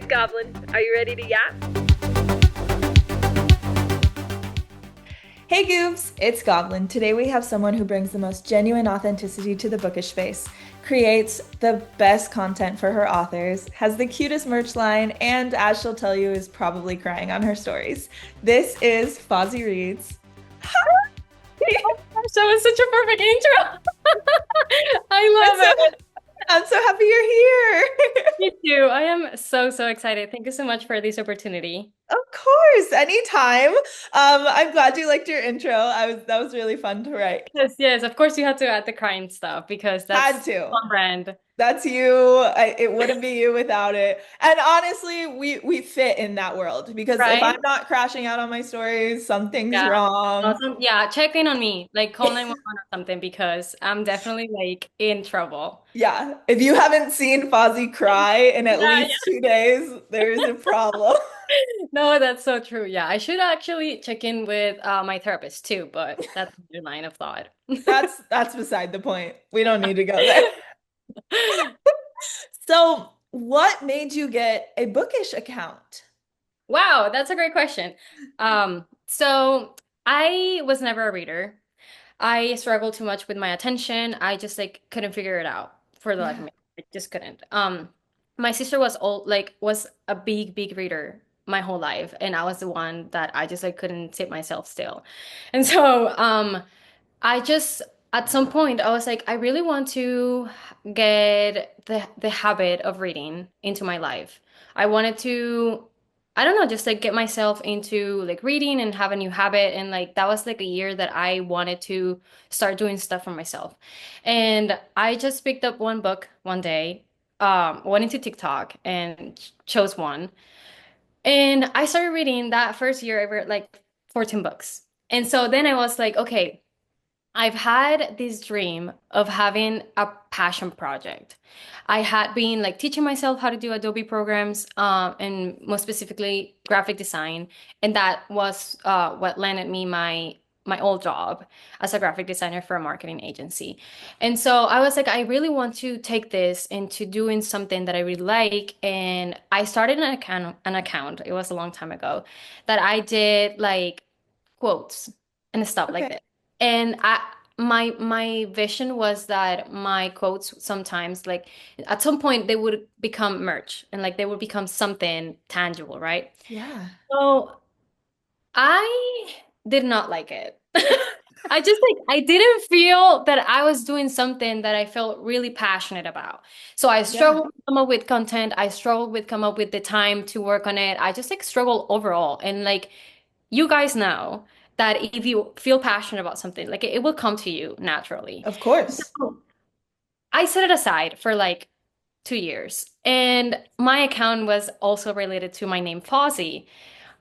Goblin. Are you ready to yap? Hey Goobs, it's Goblin. Today we have someone who brings the most genuine authenticity to the bookish space, creates the best content for her authors, has the cutest merch line, and as she'll tell you, is probably crying on her stories. This is Fozi Reads. So it's such a perfect intro. I'm I so love it. I'm so happy you're here. Me too. I am so excited. Thank you so much for this opportunity. Of course, anytime. I'm glad you liked your intro. That was really fun to write. Yes, yes. Of course, you had to add the crime stuff because Had that's to. on brand, That's you. It wouldn't be you without it. And honestly, we fit in that world because if right? I'm not crashing out on my stories, something's Yeah. wrong. Awesome. Yeah, check in on me. Like call 911 or something because I'm definitely like in trouble. Yeah. If you haven't seen Fozzie cry in at Yeah, least 2 days, there is a problem. yeah. No, that's so true. Yeah, I should actually check in with my therapist too, but that's your line of thought. That's beside the point. We don't need to go there. So, what made you get a bookish account? Wow, that's a great question. So I was never a reader. I struggled too much with my attention. I just like couldn't figure it out for the life of Yeah. me. I just couldn't. My sister was was a big reader my whole life, and I was the one that I just like couldn't sit myself still. And so I just at some point I was like, I really want to get the habit of reading into my life. I wanted to, I don't know, just like get myself into like reading and have a new habit. And like that was like a year that I wanted to start doing stuff for myself. And I just picked up one book one day, went into TikTok and chose one. And I started reading that first year. I read like 14 books. And so then I was like, okay, I've had this dream of having a passion project. I had been like teaching myself how to do Adobe programs, and more specifically graphic design, and that was what landed me my old job as a graphic designer for a marketing agency. And so I was like, I really want to take this into doing something that I really like, and I started an account. It was a long time ago that I did like quotes and stuff like Okay. that. And my vision was that my quotes sometimes like at some point they would become merch and like they would become something tangible, right? Yeah. So I did not like it. I just like I didn't feel that I was doing something that I felt really passionate about. So I Yeah. struggled to come up with content. I struggled with come up with the time to work on it. I just like struggle overall. And like you guys know that if you feel passionate about something, like it will come to you naturally. Of course. So I set it aside for like 2 years. And my account was also related to my name, Fozzie.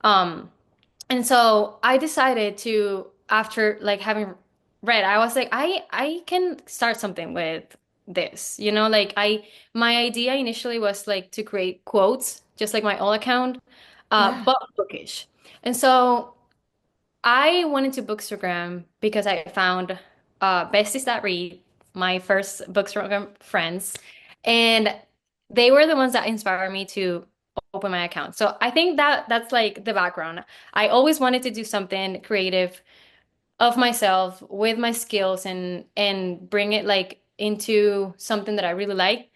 Um, and so I decided to, after like having read, I was like, I can start something with this. Like my idea initially was like to create quotes, just like my old account, Yeah. but bookish. And so I went into Bookstagram because I found Besties That Read, my first Bookstagram friends, and they were the ones that inspired me to open my account. So I think that that's like the background. I always wanted to do something creative of myself with my skills and bring it like into something that I really like.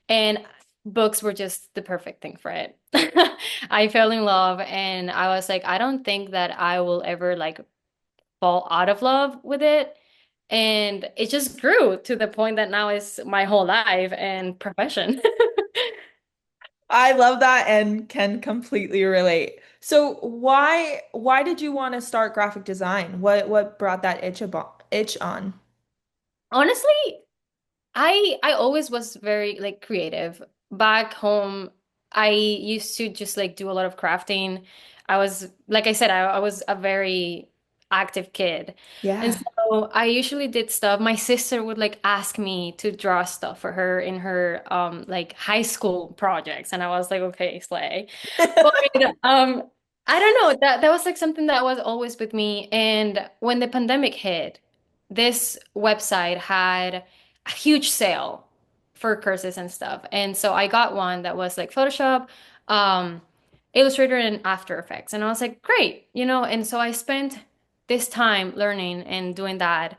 And books were just the perfect thing for it. I fell in love and I was like, I don't think that I will ever like fall out of love with it. And it just grew to the point that now is my whole life and profession. I love that and can completely relate. So why did you want to start graphic design? What brought that itch on? Honestly, I always was very like creative. Back home, I used to just like do a lot of crafting. I was, like I said, I was a very active kid. And Yeah. so I usually did stuff. My sister would like ask me to draw stuff for her in her like high school projects. And I was like, okay, slay. But I don't know, that was like something that was always with me. And when the pandemic hit, this website had a huge sale for courses and stuff. And so I got one that was like Photoshop, um, Illustrator and After Effects. And I was like, great, and so I spent this time learning and doing that.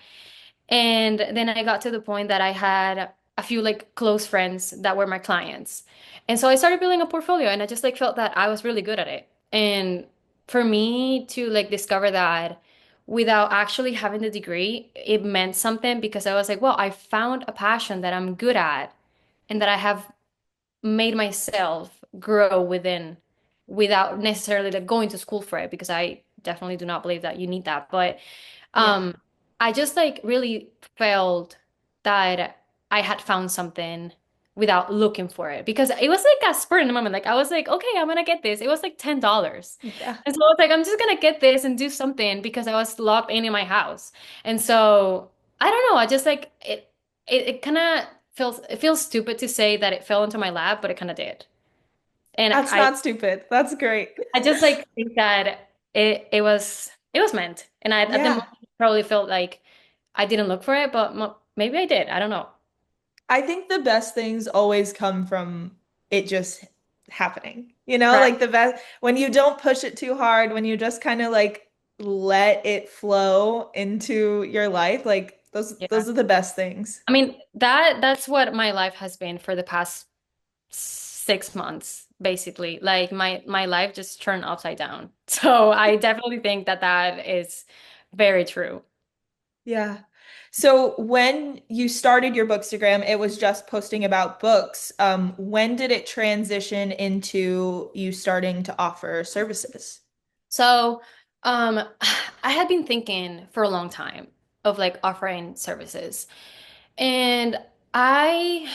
And then I got to the point that I had a few like close friends that were my clients. And so I started building a portfolio and I just like felt that I was really good at it. And for me to like discover that without actually having the degree, it meant something because I was like, well, I found a passion that I'm good at and that I have made myself grow within without necessarily like going to school for it because I definitely do not believe that you need that. But Yeah. um, I just like really felt that I had found something without looking for it because it was like a spur in the moment. Like I was like, okay, I'm gonna get this. It was like $10. Yeah. And so I was like, I'm just gonna get this and do something because I was locked in my house. And so I don't know, I just like it kind of feels stupid to say that it fell into my lap, but it kind of did. And That's not stupid. That's great. I just like think that it was meant. And I at the Yeah. moment probably felt like I didn't look for it, but maybe I did. I don't know. I think the best things always come from it just happening. You know, Right. like the best when you don't push it too hard, when you just kind of like let it flow into your life, like Yeah. those are the best things. I mean, that's what my life has been for the past 6 months, basically. Like my life just turned upside down. So I definitely think that that is very true. Yeah. So when you started your Bookstagram, it was just posting about books. When did it transition into you starting to offer services? So, um, I had been thinking for a long time of like offering services. And I,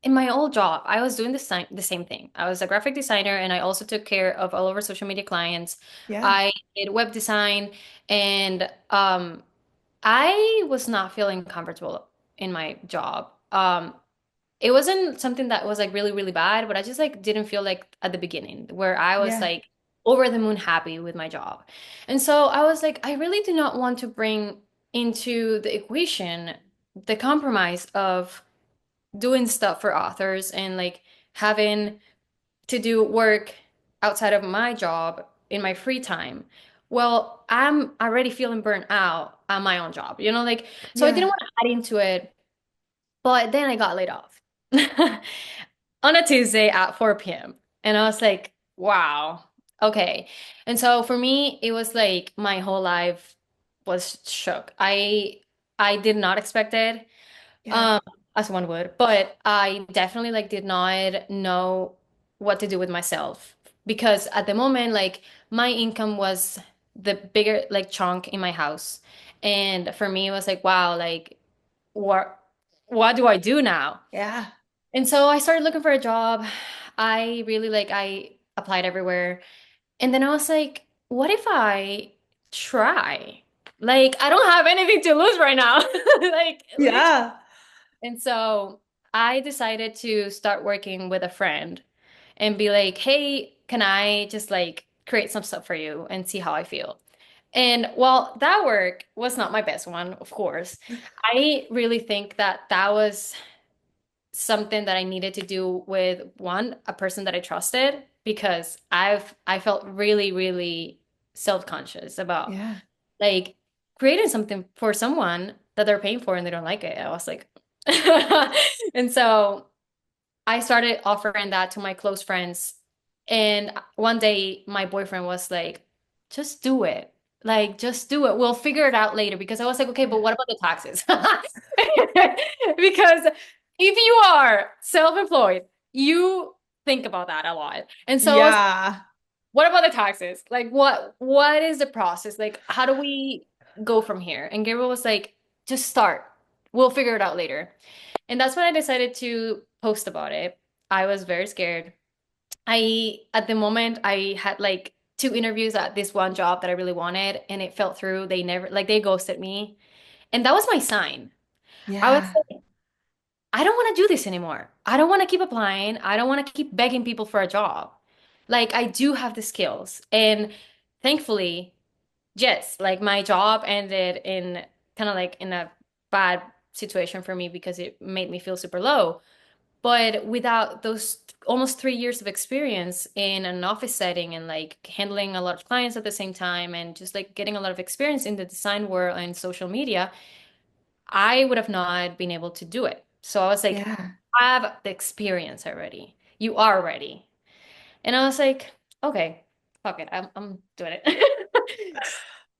in my old job, I was doing the same thing. I was a graphic designer and I also took care of all of our social media clients. Yeah. I did web design and I was not feeling comfortable in my job. It wasn't something that was like really, really bad, but I just like didn't feel like at the beginning where I was Yeah. like over the moon happy with my job. And so I was like, I really do not want to bring into the equation the compromise of doing stuff for authors and like having to do work outside of my job in my free time. Well, I'm already feeling burnt out on my own job, like, so I didn't Yeah. want to add into it, but then I got laid off on a Tuesday at 4 p.m. And I was like, wow, okay. And so for me, it was like my whole life was shook. I did not expect it, Yeah. um, as one would, but I definitely like did not know what to do with myself because at the moment, like my income was the bigger like chunk in my house. And for me, it was like, wow, like what what do I do now? Yeah. And so I started looking for a job. I really like I applied everywhere. And then I was like, what if I try? Like I don't have anything to lose right now. Like literally. Yeah. And so I decided to start working with a friend and be like, hey, can I just like create some stuff for you and see how I feel? And while that work was not my best one, of course, I really think that that was something that I needed to do with one, a person that I trusted, because I felt really, really self-conscious about Yeah. like creating something for someone that they're paying for and they don't like it. I was like, and so I started offering that to my close friends. And one day my boyfriend was like, just do it. Like, just do it. We'll figure it out later. Because I was like, okay, but Yeah. what about the taxes? Because if you are self-employed, you think about that a lot. And so I was, Yeah. what about the taxes? Like, what is the process? Like, how do we go from here? And Gabriel was like, just start. We'll figure it out later. And that's when I decided to post about it. I was very scared. At the moment, I had like two interviews at this one job that I really wanted, and it fell through. They never, like, they ghosted me. And that was my sign. I was Yeah. like, I don't want to do this anymore. I don't want to keep applying. I don't want to keep begging people for a job. Like, I do have the skills. And thankfully, yes, like my job ended in kind of like in a bad situation for me because it made me feel super low. But without those almost 3 years of experience in an office setting and like handling a lot of clients at the same time and just like getting a lot of experience in the design world and social media, I would have not been able to do it. So I was like, Yeah. I have the experience already. You are ready. And I was like, okay, fuck it. I'm doing it.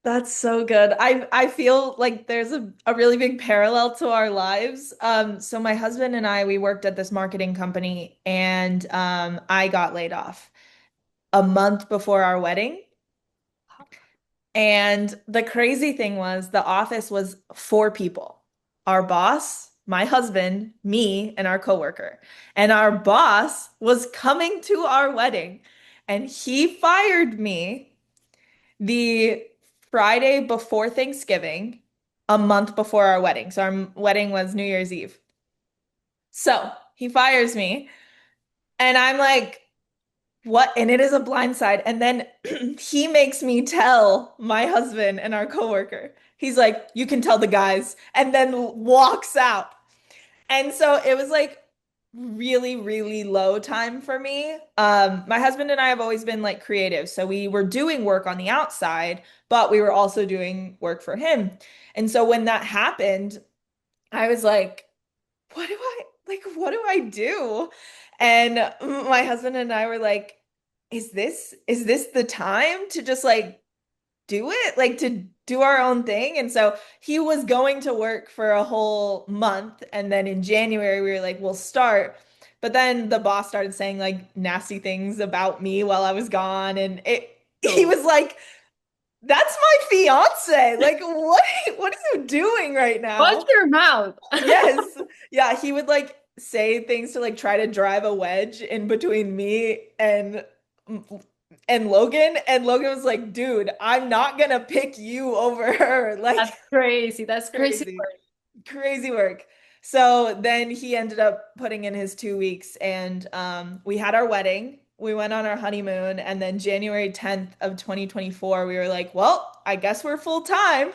That's so good. I feel like there's a really big parallel to our lives. So my husband and I, we worked at this marketing company and I got laid off a month before our wedding. And the crazy thing was the office was four people. Our boss, my husband, me, and our coworker. And our boss was coming to our wedding and he fired me the Friday before Thanksgiving, a month before our wedding. So our wedding was New Year's Eve. So he fires me, and I'm like, what? And it is a blind side. And then he makes me tell my husband and our coworker. He's like, you can tell the guys, and then walks out. And so it was like really, really low time for me. My husband and I have always been like creative. So we were doing work on the outside, but we were also doing work for him. And so when that happened, I was like, what do I do? And my husband and I were like, is this the time to just like do it, like to do our own thing? And so he was going to work for a whole month. And then in January, we were like, we'll start. But then the boss started saying like nasty things about me while I was gone. And he So was like, that's my fiance. Like, what are you doing right watch now? your mouth. Yes. Yeah, he would like say things to like try to drive a wedge in between me and Logan. And Logan was like, dude, I'm not gonna pick you over her. Like That's crazy. That's crazy crazy, work. crazy work. So then he ended up putting in his 2 weeks and we had our wedding. We went on our honeymoon, and then January 10th of 2024, we were like, well, I guess we're full time.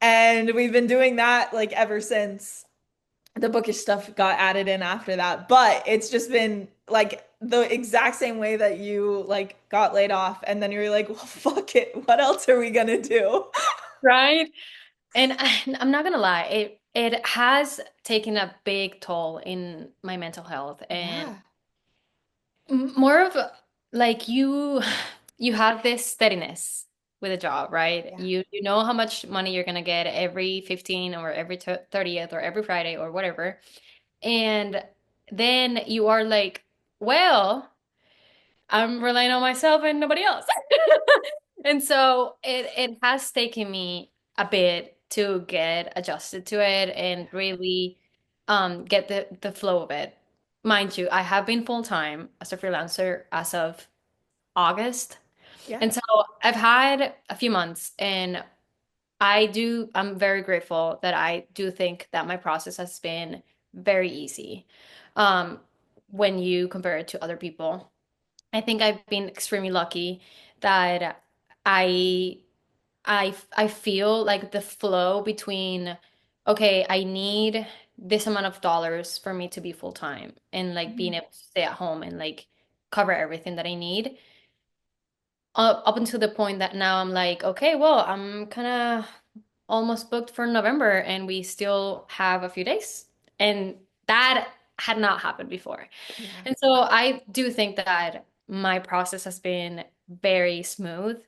And we've been doing that like ever since. The bookish stuff got added in after that, but it's just been like the exact same way that you like got laid off and then you were like, well, fuck it, what else are we gonna do? Right? And I'm not gonna lie, it has taken a big toll in my mental health and Yeah. more of like you have this steadiness with a job, right? Yeah. You know how much money you're gonna get every 15 or every 30th or every Friday or whatever. And then you are like, well, I'm relying on myself and nobody else. And so it has taken me a bit to get adjusted to it and really get the flow of it. Mind you, I have been full time as a freelancer as of August. Yeah. And so I've had a few months and I'm very grateful that I do think that my process has been very easy um, when you compare it to other people. I think I've been extremely lucky that I I feel like the flow between okay, I need this amount of dollars for me to be full time and like being Mhm. able to stay at home and like cover everything that I need up until the point that now I'm like, okay, well, I'm kind of almost booked for November and we still have a few days. And that had not happened before. Yeah. And so I do think that my process has been very smooth,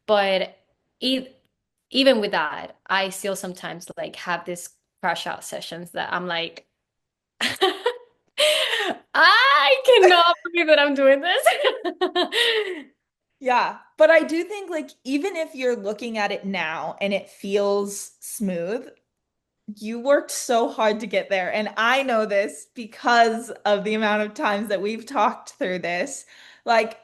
but e even with that, I still sometimes like have this crash out sessions that I'm like, I cannot believe that I'm doing this. Yeah, but I do think like even if you're looking at it now and it feels smooth, you worked so hard to get there. And I know this because of the amount of times that we've talked through this. Like,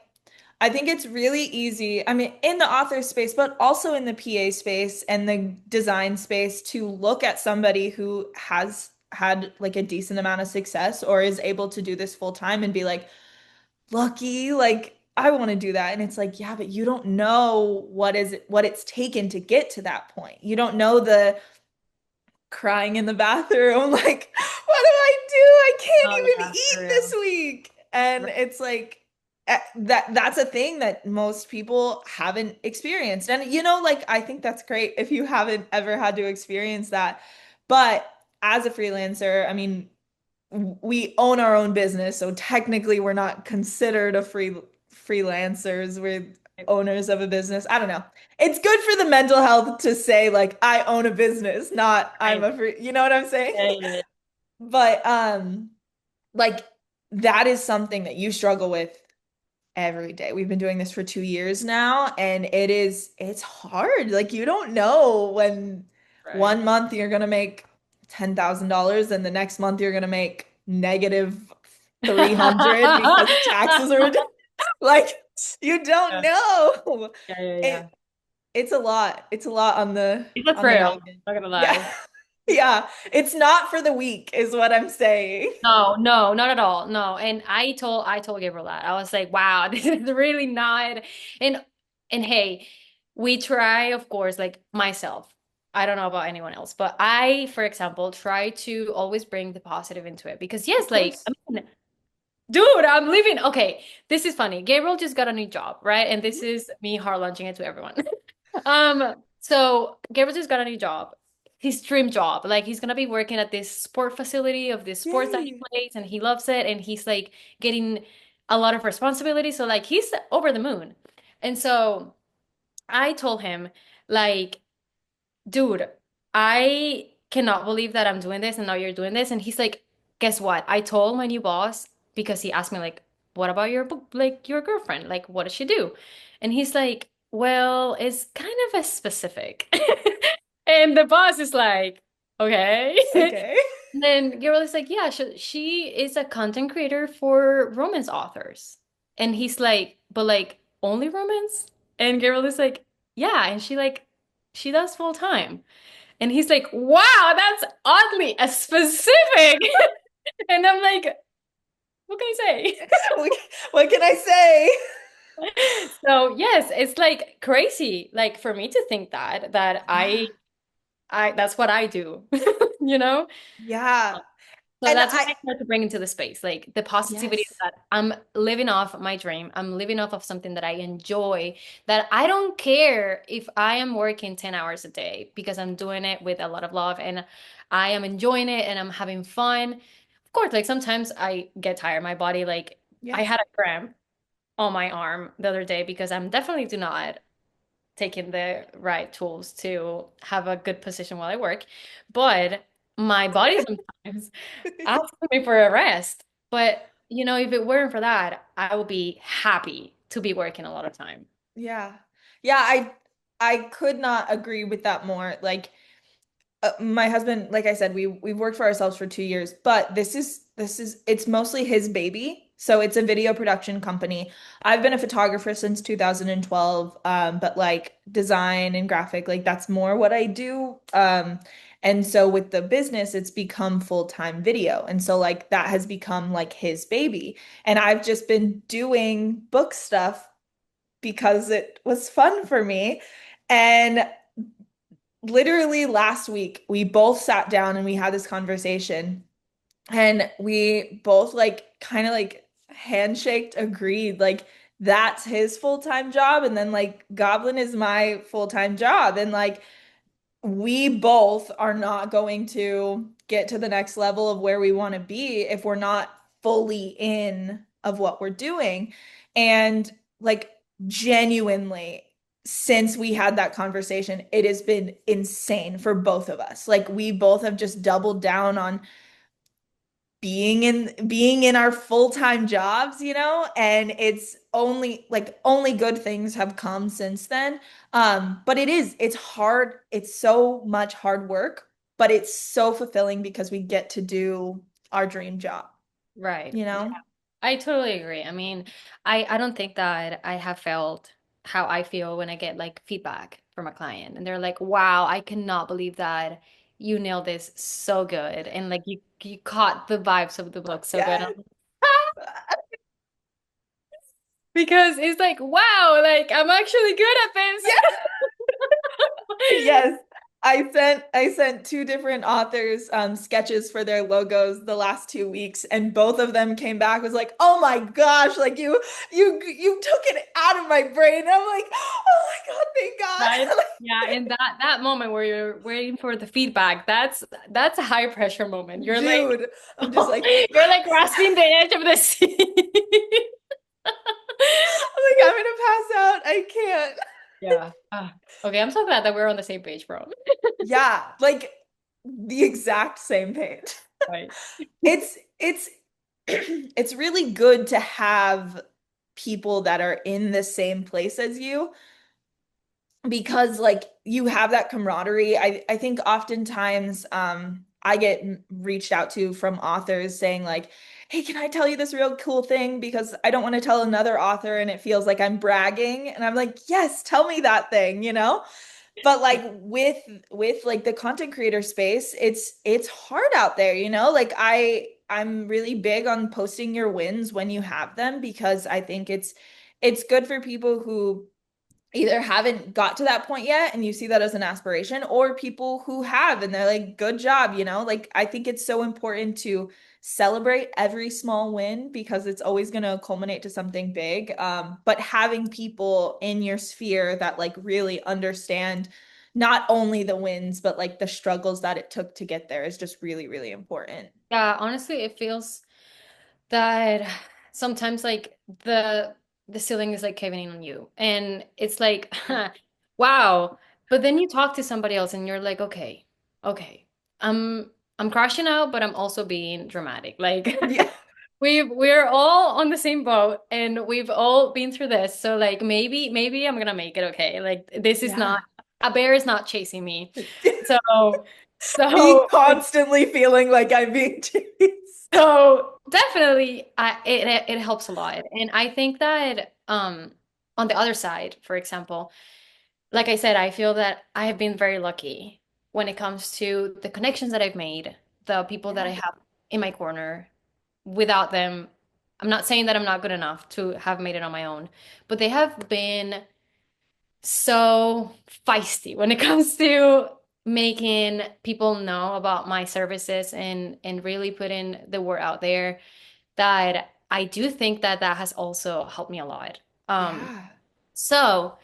I think it's really easy, I mean, in the author space, but also in the PA space and the design space to look at somebody who has had like a decent amount of success or is able to do this full time and be like, lucky, like I want to do that. And it's like, yeah, but you don't know what it's taken to get to that point. You don't know the crying in the bathroom, like, what do I I can't Oh even yeah, eat for this real. week. And it's like that's a thing that most people haven't experienced. And like I think that's great if you haven't ever had to experience that. But as a freelancer, I mean, we own our own business, so technically we're not considered a freelancers. We're owners of a business. I don't know. It's good for the mental health to say like I own a business, not I'm Right. a free, you know what I'm saying? Yeah, yeah, But like that is something that you struggle with every day. We've been doing this for 2 years now, and it's hard. Like you don't know when right. 1 month you're gonna make $10,000 and the next month you're gonna make negative 300 because taxes are like you don't Yeah, know. yeah, yeah, It yeah. it's a lot. It's a lot It's a on the thrill, noggin. not gonna Yeah. lie. Yeah. It's not for the weak, is what I'm saying. No, no, not at all. No. And I told Gabriel that. I was like, wow, this is really not and and hey, we try, of course, like myself. I don't know about anyone else, but I, for example, try to always bring the positive into it because Of yes, like course. I mean, dude, I'm leaving. Okay, this is funny. Gabriel just got a new job, right? And this is me hard launching it to everyone. So Gabriel just got a new job. His dream job. Like he's gonna be working at this sport facility of this sports that he Yay. plays and he loves it and he's like getting a lot of responsibility. So like he's over the moon. And so I told him, like, dude, I cannot believe that I'm doing this and now you're doing this. And he's like, guess what? I told my new boss because he asked me like, what about your girlfriend? Like, what does she do? And he's like, well, it's kind of a specific. And the boss is like, okay. Okay. And then Gabriel is like, yeah, she is a content creator for romance authors. And he's like, but like only romance? And Gabriel is like, yeah. And she does full time. And he's like, wow, that's oddly a specific. And I'm like, what can I What what can I say? say? So yes, it's like crazy, like for me to think that Yeah. I that's what I do, you know? Yeah. So And that's what I try to bring into the space, like the positivity yes. that I'm living off my dream. I'm living off of something that I enjoy, that I don't care if I am working 10 hours a day because I'm doing it with a lot of love and I am enjoying it and I'm having fun. Of course, like sometimes I get tired. My body, like I Yes. had a cramp on my arm the other day because I'm definitely do not taking the right tools to have a good position while I work. But my body sometimes asks me for a rest. But if it weren't for that, I would be happy to be working a lot of time. Yeah. Yeah, I could not agree with that more. Like my husband, like I said, we've worked for ourselves for 2 years, but this is it's mostly his baby. So it's a video production company. I've been a photographer since 2012, but like design and graphic, like that's more what I do. And so with the business, it's become full-time video. And so like that has become like his baby. And I've just been doing book stuff because it was fun for me. And literally last week, we both sat down and we had this conversation, and we both like kind of like handshaked, agreed, like that's his full-time job, and then like Goblin is my full-time job. And like we both are not going to get to the next level of where we want to be if we're not fully in of what we're doing. And like genuinely, since we had that conversation, it has been insane for both of us. Like we both have just doubled down on being in our full-time jobs, and it's only good things have come since then. But it's hard, it's so much hard work, but it's so fulfilling because we get to do our dream job, Right. you Yeah, know? I totally agree. I mean, I don't think that I have felt how I feel when I get like feedback from a client and they're like, "Wow, I cannot believe that you nailed this so good." And like you caught the vibes of the book so good. Yes. Because it's like, wow, like I'm actually good at Yeah. this. Yes. I sent two different authors sketches for their logos the last 2 weeks, and both of them came back was like, "Oh my gosh, like you took it out of my brain." And I'm like, "Oh my God, thank Right? God." Yeah, in that moment where you're waiting for the feedback, that's a high pressure moment. Like, dude, I'm just like You're like grasping the edge of the seat. I'm like, I'm gonna pass out. I can't. Yeah. Okay, I'm so glad that we're on the same page, bro. Yeah, like the exact same page. Right. It's it's really good to have people that are in the same place as you because like you have that camaraderie. I think oftentimes I get reached out to from authors saying like, "Hey, can I tell you this real cool thing because I don't want to tell another author and it feels like I'm bragging." And I'm like, "Yes, tell me that thing, you know?" But like with like the content creator space, it's hard out there, you know? Like I'm really big on posting your wins when you have them because I think it's good for people who either haven't got to that point yet and you see that as an aspiration, or people who have and they're like, good job, you know? Like I think it's so important to celebrate every small win because it's always going to culminate to something big. But having people in your sphere that like really understand not only the wins, but like the struggles that it took to get there is just really, really important. Yeah, honestly, it feels that sometimes like the ceiling is like caving in on you. And it's like, wow. But then you talk to somebody else and you're like, okay, okay. I'm crashing out, but I'm also being dramatic. Like Yeah. we're all on the same boat and we've all been through this. So like maybe I'm gonna make it okay. Like this is Yeah. not a bear is not chasing me. So Me so constantly feeling like I'm being chased. so definitely it helps a lot. And I think that on the other side, for example, like I said, I feel that I have been very lucky when it comes to the connections that I've made, the people that I Yeah. have in my corner. Without them, I'm not saying that I'm not good enough to have made it on my own, but they have been so feisty when it comes to making people know about my services and really putting the word out there that I do think that that has also helped me a lot. Um, Yeah. so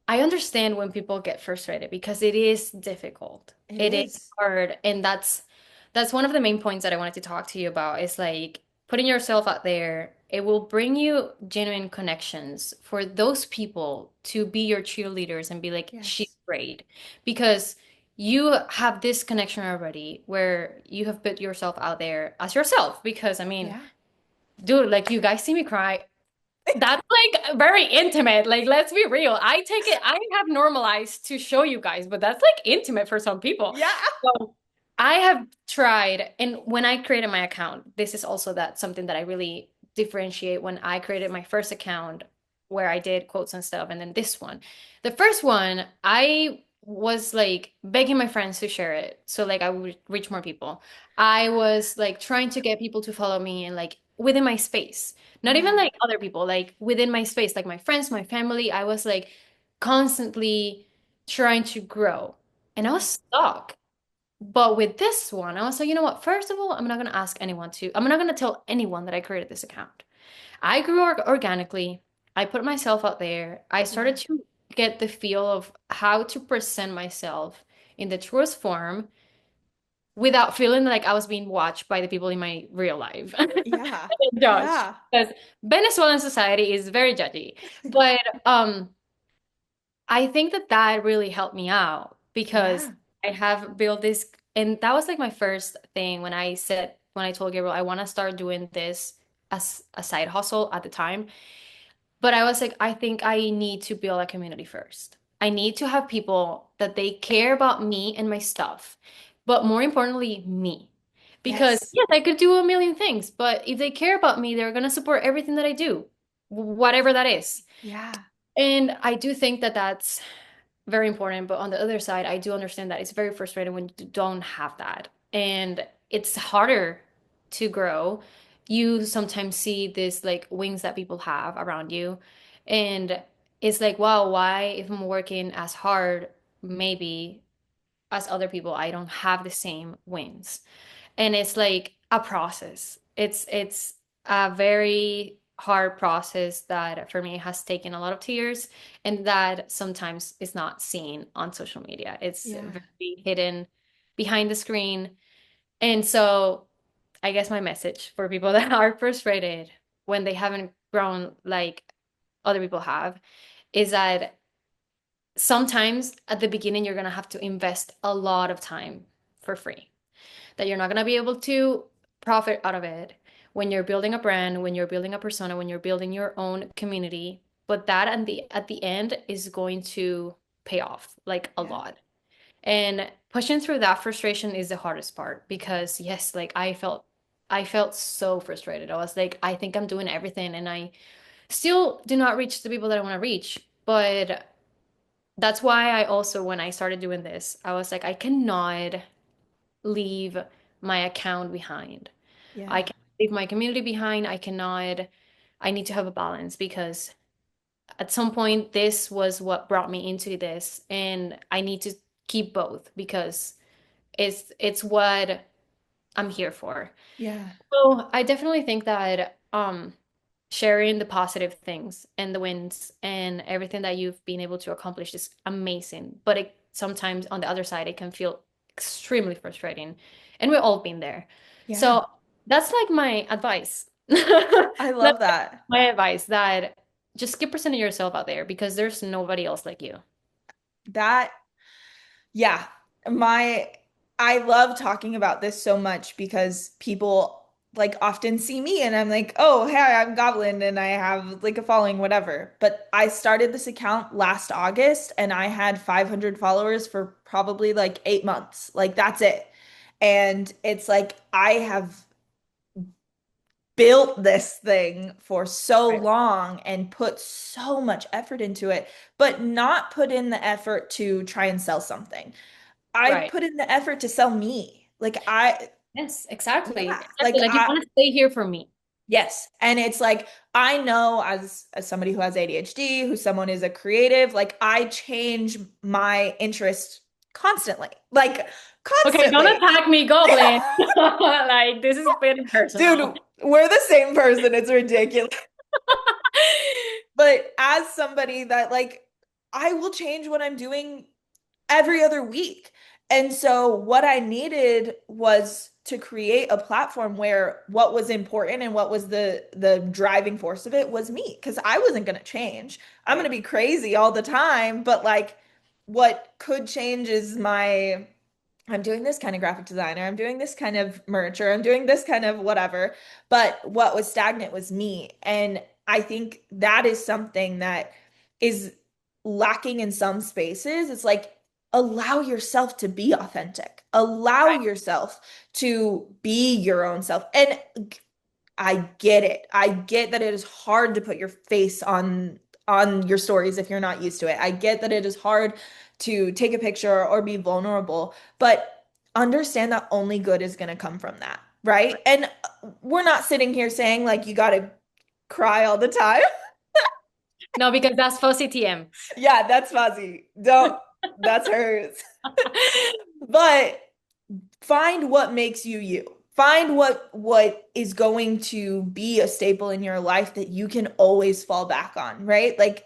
I understand when people get frustrated because it is difficult. It It is is. hard, and that's one of the main points that I wanted to talk to you about is like putting yourself out there. It will bring you genuine connections for those people to be your cheerleaders and be like, she's Yes. great. Because you have this connection already where you have put yourself out there as yourself. Because I mean, Yeah. dude, like you guys see me cry, that's like very intimate. Like, let's be real. I have normalized to show you guys, but that's like intimate for some people. Yeah. So I have tried, and when I created my account, this is also that something that I really differentiate when I created my first account where I did quotes and stuff, and then this one. The first one, I was like begging my friends to share it so like I would reach more people. I was like trying to get people to follow me and like within my space. Not even Yeah. like other people, like within my space, like my friends, my family. I was like constantly trying to grow and I was Yeah. stuck. But with this one, I was like, you know what? First of all, I'm not going to tell anyone that I created this account. I grew organically. I put myself out there. I started Yeah. to get the feel of how to present myself in the truest form without feeling like I was being watched by the people in my real life. Yeah. Judged Yeah. because Venezuelan society is very judgy. But I think that that really helped me out because Yeah. I have built this, and that was like my first thing when I told Gabriel I want to start doing this as a side hustle at the time. But I was like, I think I need to build a community first. I need to have people that they care about me and my stuff, but more importantly, me. Because Yes. yes, I could do a million things, but if they care about me, they're gonna support everything that I do, whatever that is. Yeah. And I do think that that's very important. But on the other side, I do understand that it's very frustrating when you don't have that. And it's harder to grow. You sometimes see this like wings that people have around you. And it's like, wow, why if I'm working as hard, maybe as other people. I don't have the same wins. And it's like a process. It's a very hard process that for me has taken a lot of tears and that sometimes is not seen on social media. It's Yeah. very hidden behind the screen. And so I guess my message for people that are frustrated when they haven't grown like other people have is that sometimes at the beginning you're gonna have to invest a lot of time for free, that you're not gonna be able to profit out of it when you're building a brand, when you're building a persona, when you're building your own community. But that at the end is going to pay off like a Yeah. lot. And pushing through that frustration is the hardest part because yes, like I felt so frustrated. I was like, I think I'm doing everything and I still do not reach the people that I want to reach. But that's why I also, when I started doing this, I was like, I cannot leave my account behind. I Yeah. can't leave my community behind. I need to have a balance because at some point this was what brought me into this and I need to keep both because it's what I'm here for. Yeah. So I definitely think that sharing the positive things and the wins and everything that you've been able to accomplish is amazing. But it sometimes on the other side it can feel extremely frustrating. And we've all been there. Yeah. So that's like my advice. I That's love that. my advice that just keep presenting yourself out there because there's nobody else like you. That Yeah, my I love talking about this so much because people like often see me and I'm like, "Oh, hey, I'm Goblin and I have like a following, whatever." But I started this account last August and I had 500 followers for probably like 8 months. Like that's it. And it's like I have built this thing for so Right. long and put so much effort into it, but not put in the effort to try and sell something. I Right. put in the effort to sell me. Like I, Yes, exactly. yeah, Exactly. Like you want to stay here for me. yes. And it's like I know as somebody who has ADHD, who someone is a creative, like I change my interest constantly. Like Okay, don't constantly. attack me, Goblin. Like this is very personal. Dude, we're the same person. It's ridiculous. But as somebody that like I will change what I'm doing every other week. And so what I needed was to create a platform where what was important and what was the driving force of it was me because I wasn't going to change. I'm going to Right. be crazy all the time, but like what could change is my I'm doing this kind of graphic designer, I'm doing this kind of merch, or I'm doing this kind of whatever. But what was stagnant was me. And I think that is something that is lacking in some spaces. It's like allow yourself to be authentic, allow Right. yourself to be your own self. And I get it. I get that it is hard to put your face on your stories if you're not used to it. I get that it is hard to take a picture or be vulnerable, but understand that only good is going to come from that, right? Right. And we're not sitting here saying like you got to cry all the time. No, because that's Fozi TM. Yeah, that's fuzzy. Don't that's hers. But find what makes you you. Find what is going to be a staple in your life that you can always fall back on, right? Like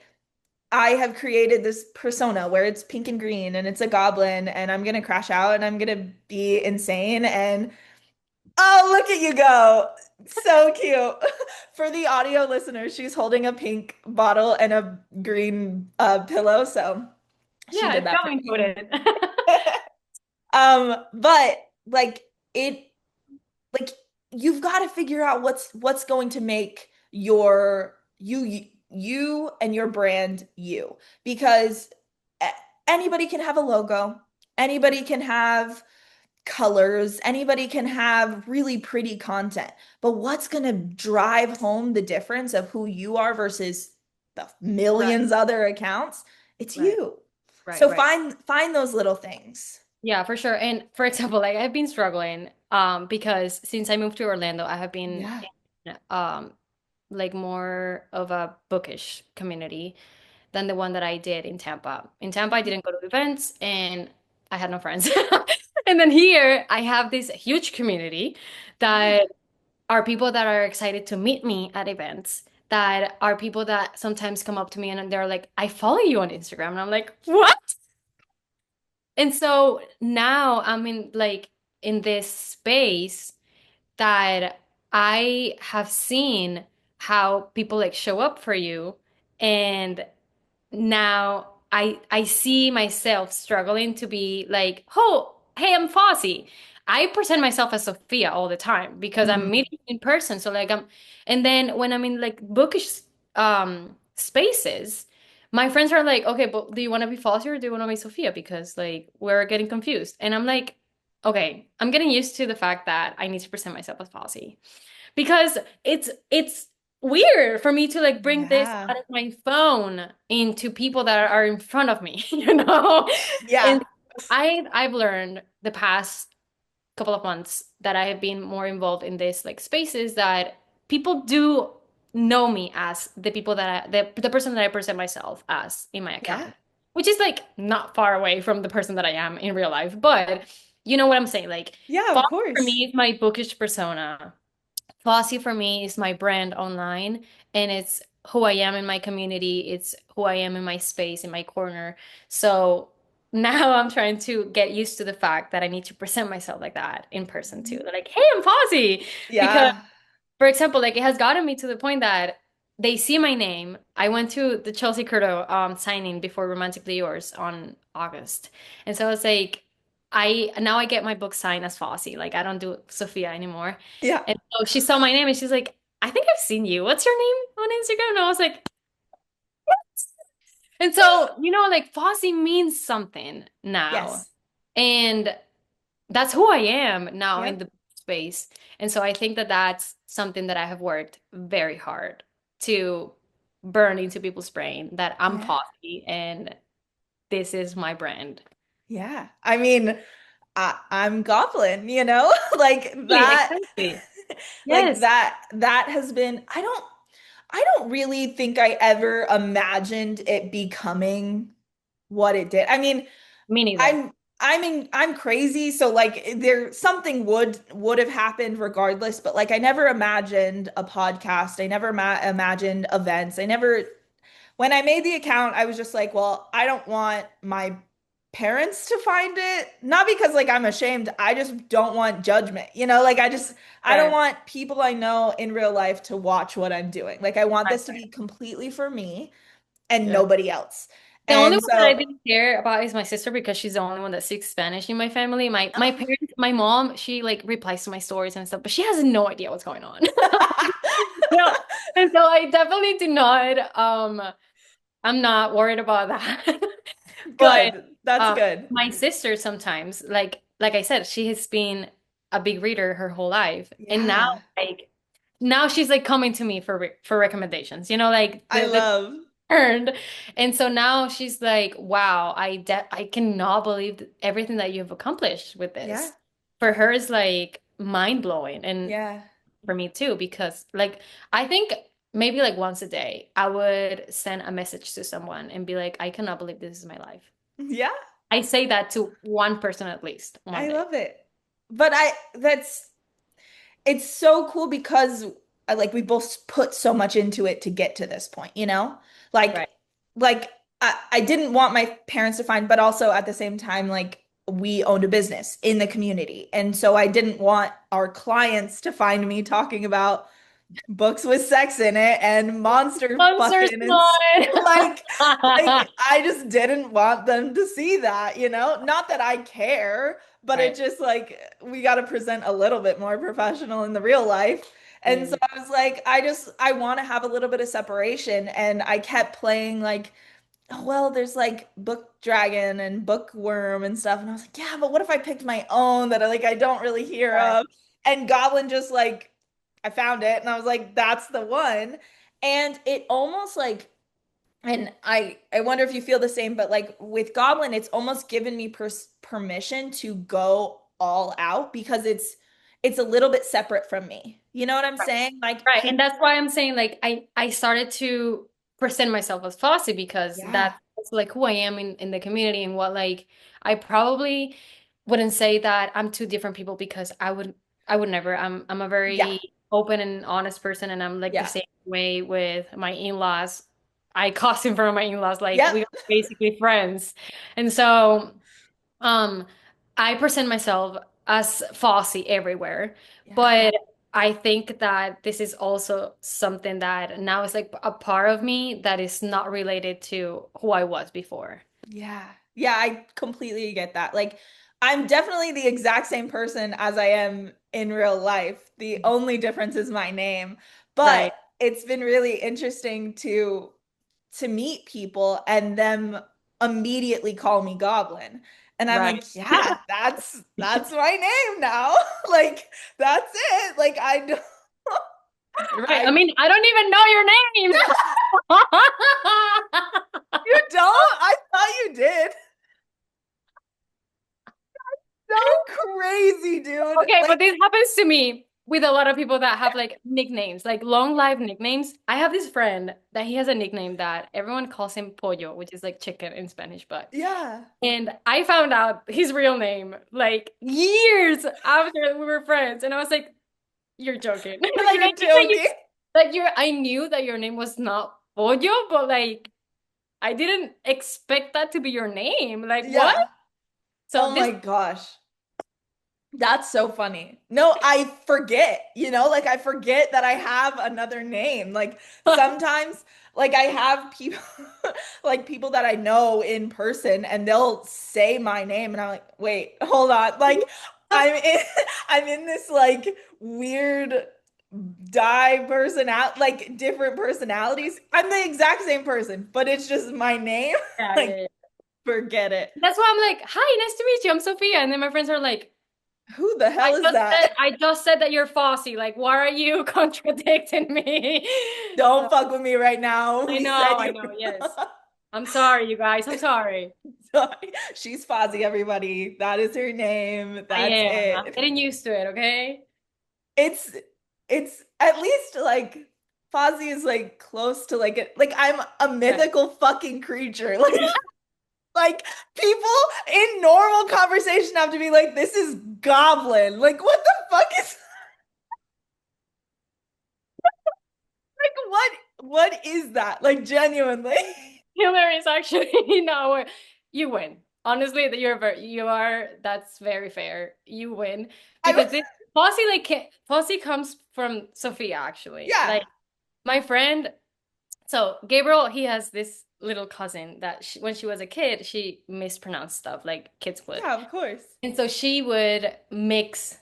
I have created this persona where it's pink and green and it's a goblin and I'm gonna crash out and I'm gonna be insane and oh, look at you go. So cute. For the audio listeners, she's holding a pink bottle and a green pillow, so she Yeah, did it's that for coming me. to it. But like it like you've got to figure out what's going to make you and your brand you because a- anybody can have a logo, anybody can have colors, anybody can have really pretty content, but what's going to drive home the difference of who you are versus the Right. millions other accounts? It's Right. you. Right. So Right. find those little things. Yeah, for sure. And for example, like I've been struggling because since I moved to Orlando, I have been Yeah. in like more of a bookish community than the one that I did in Tampa. In Tampa, I didn't go to events and I had no friends. And then here I have this huge community Yeah. that are people that are excited to meet me at events, that are people that sometimes come up to me and they're like, I follow you on Instagram. And I'm like, what? And so now I'm in like in this space that I have seen how people like show up for you. And now I see myself struggling to be like, oh, hey, I'm Fozi. I present myself as Sophia all the time because I'm Mhm. meeting in person. So like I'm, and then when I'm in like bookish spaces, my friends are like, okay, but do you want to be Fozi or do you want to be Sophia? Because like we're getting confused. And I'm like, okay, I'm getting used to the fact that I need to present myself as Fozi because it's weird for me to like bring this Yeah. out of my phone into people that are in front of me, you know? Yeah. And I've learned the past couple of months that I have been more involved in this like spaces that people do know me as the people that the person that I present myself as in my Yeah. account, which is like not far away from the person that I am in real life, but you know what I'm saying? Like, Yeah, of Fox for course. me is my bookish persona. Fossy for me is my brand online, and it's who I am in my community. It's who I am in my space, in my corner. So now I'm trying to get used to the fact that I need to present myself like that in person too. Mhm. They're like, hey, I'm Fossy. Because, Yeah. for example, like it has gotten me to the point that they see my name. I went to the Chelsea Curto signing before Romantically Yours on August. And so it's like I now I get my book signed as Fossy. Like I don't do Sophia anymore. Yeah. And so she saw my name and she's like, I think I've seen you. What's your name on Instagram? And I was like, and so, you know, like Fossy means something now. Yes. And that's who I am now in Yep. the space. And so I think that that's something that I have worked very hard to burn into people's brain that I'm Yeah. Fossy and this is my brand. Yeah. I mean, I'm Goblin, you know? Like that Exactly. like Yes. that has been I don't really think I ever imagined it becoming what it did. I mean, Me neither. I'm crazy, so like there something would have happened regardless, but like I never imagined a podcast. I never imagined events. I never when I made the account, I was just like, well, I don't want my parents to find it. Not because like I'm ashamed. I just don't want judgment. You know, like I don't Right. want people I know in real life to watch what I'm doing. Like I want Right. this to be completely for me and Yeah. nobody else. The only And one that I so didn't care about is my sister because she's the only one that speaks Spanish in my family. My parents, my mom, she like replies to my stories and stuff, but she has no idea what's going on. Yeah. And so I definitely do not I'm not worried about that. But good. That's good. my sister sometimes, like I said, she has been a big reader her whole life. And now Yeah. like now she's like coming to me for recommendations. You know, like I the love. turned. And so now she's like, wow, I cannot believe everything that you've accomplished with Yeah. this. For her is like mind blowing. And Yeah. for me too, because like I think maybe like once a day I would send a message to someone and be like, I cannot believe this is my life. Yeah. I say that to one person at least one I day. love it. But I that's it's so cool because like we both put so much into it to get to this point, you know? Like Right. like I didn't want my parents to find, but also at the same time, like we owned a business in the community. And so I didn't want our clients to find me talking about books with sex in it and monster Monster fucking and Slide. like I just didn't want them to see that, you know? Not that I care, but it Right. just like we got to present a little bit more professional in the real life. And so Mm. I was like, I want to have a little bit of separation and I kept playing like oh, well, there's like book dragon and bookworm and stuff. And I was like, yeah, but what if I picked my own that I don't really hear Right. of? And Goblin just like I found it and I was like, that's the one. And it almost like and I wonder if you feel the same, but like with Goblin, it's almost given me permission to go all out because it's a little bit separate from me. You know what I'm Right. saying? Like Right. he And that's why I'm saying like I started to present myself as Fossy because that's yeah. like who I am in the community and what like I probably wouldn't say that I'm two different people because I would never. I'm a Yeah. very open and honest person and I'm like the Yeah. same way with my in-laws. I cuss in front of my in-laws like Yep. we are basically friends. And so um I present myself as Fozi everywhere. Yeah. But I think that this is also something that now is like a part of me that is not related to who I was before. Yeah. Yeah, I completely get that. Like, I'm definitely the exact same person as I am in real life. The only difference is my name. But Right. it's been really interesting to meet people and them immediately call me Goblin. And I'm Right. like, yeah, that's my name now. Like, that's it. Like, I don't Right. I I mean, I don't even know your name. you don't? I thought you did. So crazy, dude. Okay, Like, but this happens to me with a lot of people that have like nicknames, like long life nicknames. I have this friend that he has a nickname that everyone calls him Pollo, which is like chicken in Spanish, but yeah. and I found out his real name like years after we were friends, and I was like, "You're joking!" Like I You're knew that you, joking. I knew that your name was not Pollo, but like I didn't expect that to be your name. Like what? Yeah. So Oh this, my gosh. That's so funny. No, I forget, like I forget that I have another name. Like sometimes, like I have people, like people that I know in person and they'll say my name and I'm like, wait, hold on. Like I'm in, I'm in this like weird like different personalities. I'm the exact same person, but it's just my name. yeah, yeah, Like, yeah. forget it. That's why I'm like, "Hi, nice to meet you. I'm Sophia." And then my friends are like, Who the hell is that? I just said that you're Fosse. Like, why are you contradicting me?" So, Don't fuck with me right now. We said I you know, were yes. I'm sorry, you guys. I'm sorry. sorry. She's Fozzie, everybody. That is her name. I That's am. I'm it. getting used to it, okay? It's it's at least like Fozzie is like close to like I'm a Right. mythical fucking creature. Like people in normal conversation have to be like, this is Goblin. Like, what the fuck is like what is that? Like genuinely. Killer is actually no, you win. Honestly, that you are that's very fair. You win I because this Fosse like Fosse comes from Sophia actually. yeah. Like my friend. So Gabriel, he has this little cousin that when she was a kid, she mispronounced stuff like kids would. Yeah, of course. And so she would mix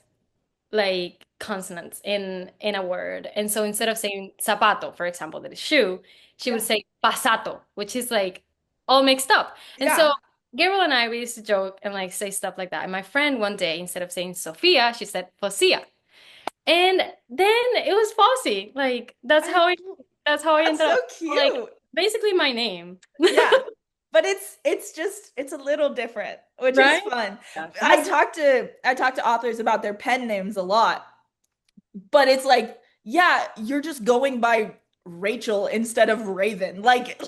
like consonants in a word. And so instead of saying zapato, for example, that is shoe, she would Yeah. say pasato, which is like all mixed up. And so Yeah. Gabriel and I, we used to joke and like say stuff like that. And my friend one day, instead of saying Sophia, she said Fosia. And then it was Fosse. Like I that's how I That's ended so up like cute. basically my name. Yeah. But it's just it's a little different, which is Right? fun. Yeah. I That's talk to I talk to authors about their pen names a lot, but it's like, yeah, you're just going by Rachel instead of Raven. Like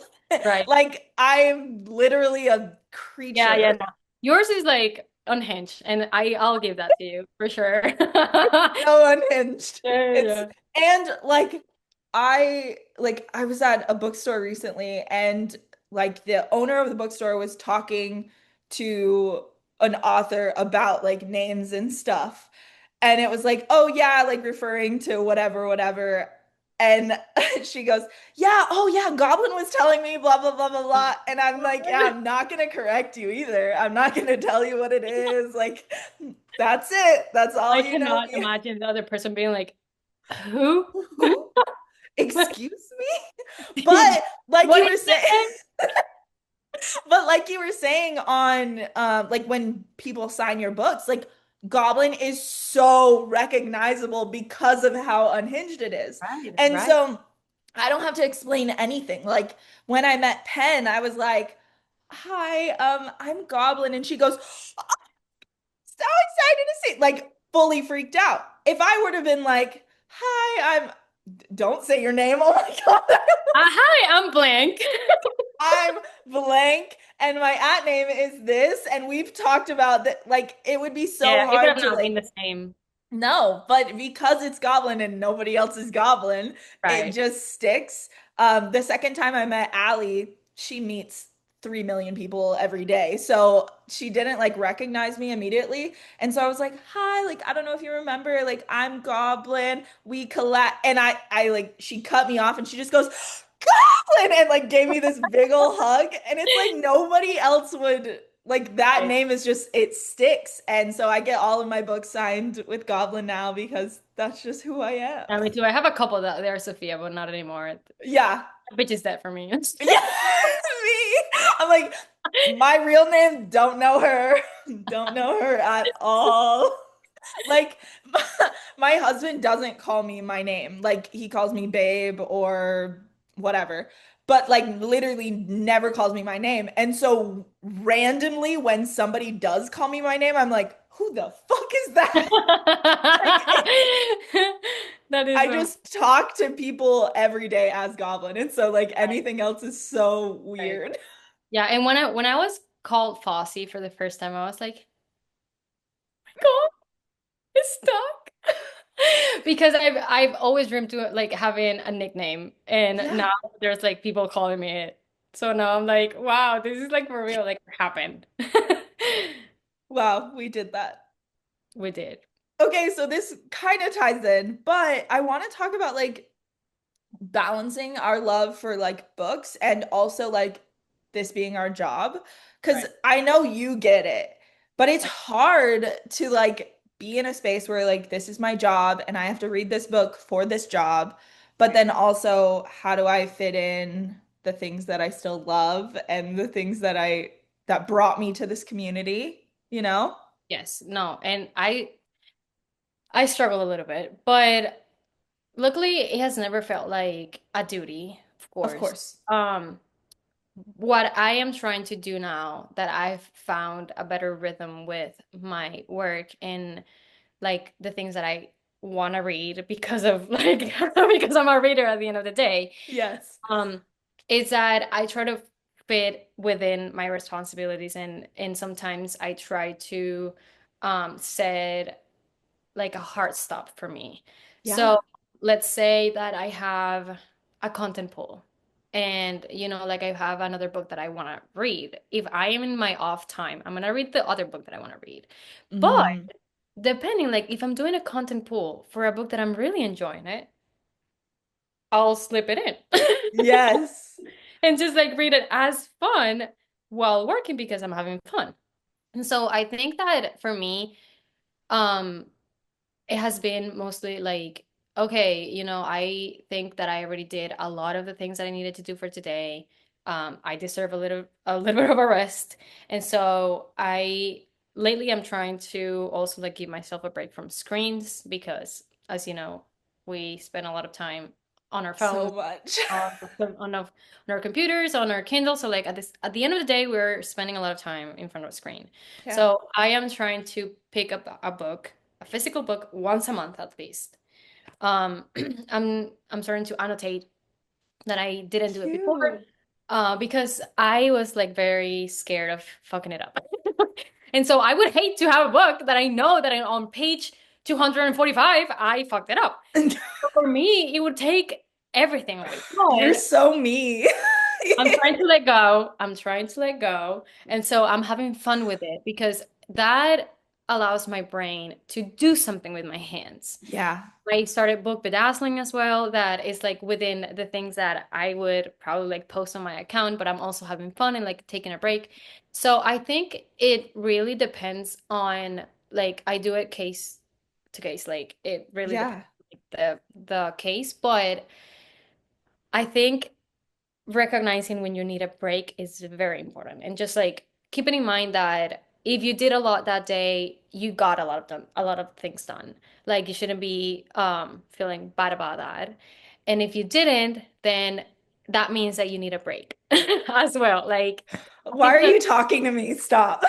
right. like I'm literally a Yeah, yeah, creature. no. Yours is like unhinged, and I'll give that to you for sure. So unhinged. Yeah, It's yeah. and I was at a bookstore recently and like the owner of the bookstore was talking to an author about like names and stuff. And it was like, "Oh yeah, like referring to whatever whatever." And she goes, "Yeah, oh yeah, Goblin was telling me blah blah blah blah blah." And I'm like, "Yeah, I'm not gonna correct you either. I'm not gonna tell you what it is. Like that's it. That's all I you know cannot me." imagine the other person being like, "Who? Who? Excuse me? But like What you is were that saying, name?" but like you were saying on like when people sign your books, like Goblin is so recognizable because of how unhinged it is. Right, And right. so I don't have to explain anything. Like when I met Penn, I was like, "Hi, I'm Goblin." And she goes, "So excited to see," like fully freaked out. If I would have been like, "Hi, I'm," don't say your name. Oh my God. Hi, I'm blank. I'm blank and my at name is this. And we've talked about that. Like, it would be so Yeah, it would hard have to not been like, the same. no, but because it's Goblin and nobody else is Goblin, it Right. just sticks. The second time I met Allie, she meets 3 million people every day. So she didn't like recognize me immediately. And so I was like, hi, like, I don't know if you remember, like, I'm Goblin. We collab. And I like, she cut me off and she just goes, Goblin, and like gave me this big ol' hug. And it's like nobody else would like that Right. name is just it sticks. And so I get all of my books signed with Goblin now because that's just who I am. Yeah, me too. I have a couple that they're Sophia, but not anymore. Yeah. Bitch is dead for me. Yeah. Me. I'm like, my real name, don't know her. Don't know her at all. Like my husband doesn't call me my name. Like he calls me babe or whatever. But like literally never calls me my name. And so randomly when somebody does call me my name, I'm like, who the fuck is that? Like That is I so just talk to people every day as Goblin. And so like right. anything else is so Right. weird. Yeah, and when I was called Fosse for the first time, I was like, God, it's stuck. Because I've always dreamed to like having a nickname, and Yeah. now there's like people calling me it. So now I'm like, wow, this is like for real, like it happened. Wow, we did that. We did. Okay, so this kind of ties in, but I want to talk about like balancing our love for like books and also like this being our job. Because Right. I know you get it, but it's Right. hard to like be in a space where like this is my job and I have to read this book for this job. But Right. then also, how do I fit in the things that I still love and the things that that brought me to this community, you know? Yes. No. And I struggle a little bit, but luckily it has never felt like a duty, of Of course. course. Um, what I am trying to do now that I've found a better rhythm with my work and like the things that I want to read because of like because I'm a reader at the end of the day, Yes. um, is that I try to fit within my responsibilities and sometimes I try to set like a hard stop for me. Yeah. So let's say that I have a content pool and like I have another book that I want to read. If I am in my off time, I'm gonna read the other book that I want to read. But Hmm. depending, like if I'm doing a content pool for a book that I'm really enjoying it, I'll slip it in Yes. and just like read it as fun while working because I'm having fun. And so I think that for me, um, it has been mostly like, okay, I think that I already did a lot of the things that I needed to do for today. I deserve a little bit of a rest. And so lately I'm trying to also like give myself a break from screens because as you know, we spend a lot of time on our phones, So much. on our computers, on our Kindle. So like at the end of the day, we're spending a lot of time in front of a screen. Yeah. So I am trying to pick up a book, a physical book, once a month at least. Um, I'm starting to annotate that I didn't do it before, Cute. because I was like very scared of fucking it up. And so I would hate to have a book that I know that on page 245 I fucked it up. So for me, it would take everything away. You're But so me. I'm trying to let go. I'm trying to let go. And so I'm having fun with it because that allows my brain to do something with my hands. Yeah. I started book bedazzling as well. That is like within the things that I would probably like post on my account, but I'm also having fun and like taking a break. So I think it really depends on like I do it case to case. Like it really depends Yeah. on the case, but I think recognizing when you need a break is very important. And just like keeping in mind that if you did a lot that day, you got a lot of things done. Like you shouldn't be feeling bad about that. And if you didn't, then that means that you need a break as well. Like Why are because you talking to me? Stop.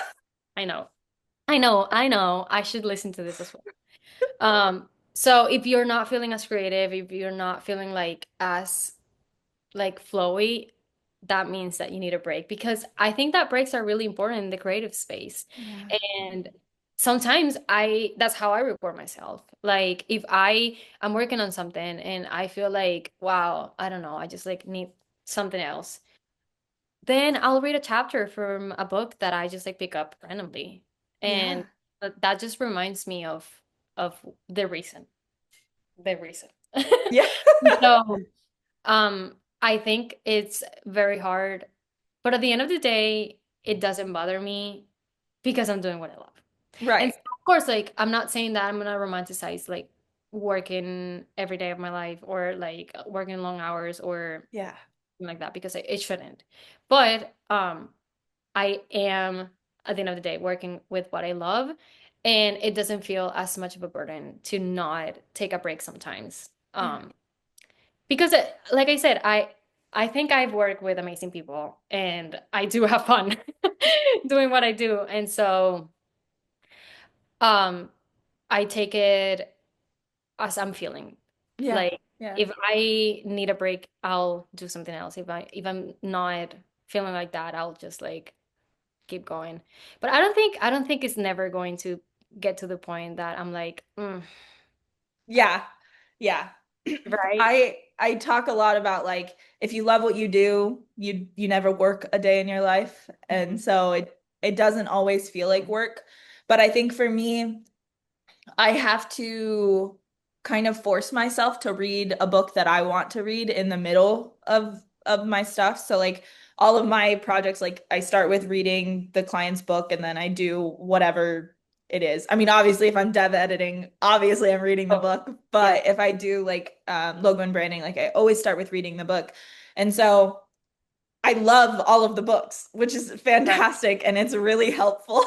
I know. I know. I should listen to this as well. So if you're not feeling as creative, if you're not feeling like as like flowy, that means that you need a break, because I think that breaks are really important in the creative space. Yeah. And sometimes that's how I reward myself. Like if I'm working on something and I feel like, wow, I don't know, I just like need something else, then I'll read a chapter from a book that I just like pick up randomly. Yeah. And that just reminds me of the reason. The reason. Yeah. So, I think it's very hard, but at the end of the day, it doesn't bother me because I'm doing what I love. And Right. so, of course, like I'm not saying that I'm gonna romanticize like working every day of my life, or like working long hours or Yeah. something like that, because it shouldn't. But I am at the end of the day working with what I love, and it doesn't feel as much of a burden to not take a break sometimes. Yeah. Because like I said, I think I've worked with amazing people and I do have fun doing what I do. And so um I take it as I'm feeling. Yeah. Like Yeah. if I need a break, I'll do something else. If I'm not feeling like that, I'll just like keep going. But I don't think it's never going to get to the point that I'm like, Yeah. Yeah. right? I talk a lot about like if you love what you do, you never work a day in your life. And Mhm. so it doesn't always feel like work. But I think for me, I have to kind of force myself to read a book that I want to read in the middle of my stuff. So like all of my projects, like I start with reading the client's book and then I do whatever it is. I mean, obviously if I'm dev editing, obviously I'm reading the Oh, book, yeah, but if I do like logo and branding, like I always start with reading the book. And so I love all of the books, which is right, fantastic. And it's really helpful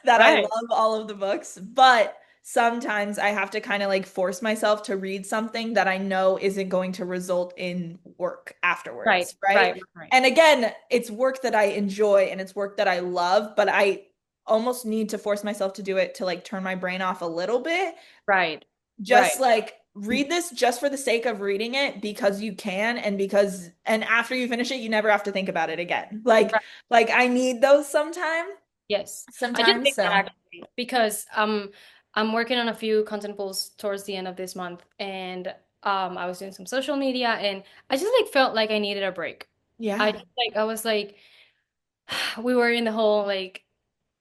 that I right, love all of the books. But sometimes I have to kind of like force myself to read something that I know isn't going to result in work right, afterwards, right, right? right, And again, it's work that I enjoy and it's work that I love, but I almost need to force myself to do it to like turn my brain off a little bit, right, just right. like read this just for the sake of reading it because you can and because and after you finish it you never have to think about it again. Like I need those Yes, I just sometimes think that so actually because I'm working on a few content pools towards the end of this month, and I was doing some social media, and I just like felt like I needed a break. I yeah. just, like I was like we were in the whole like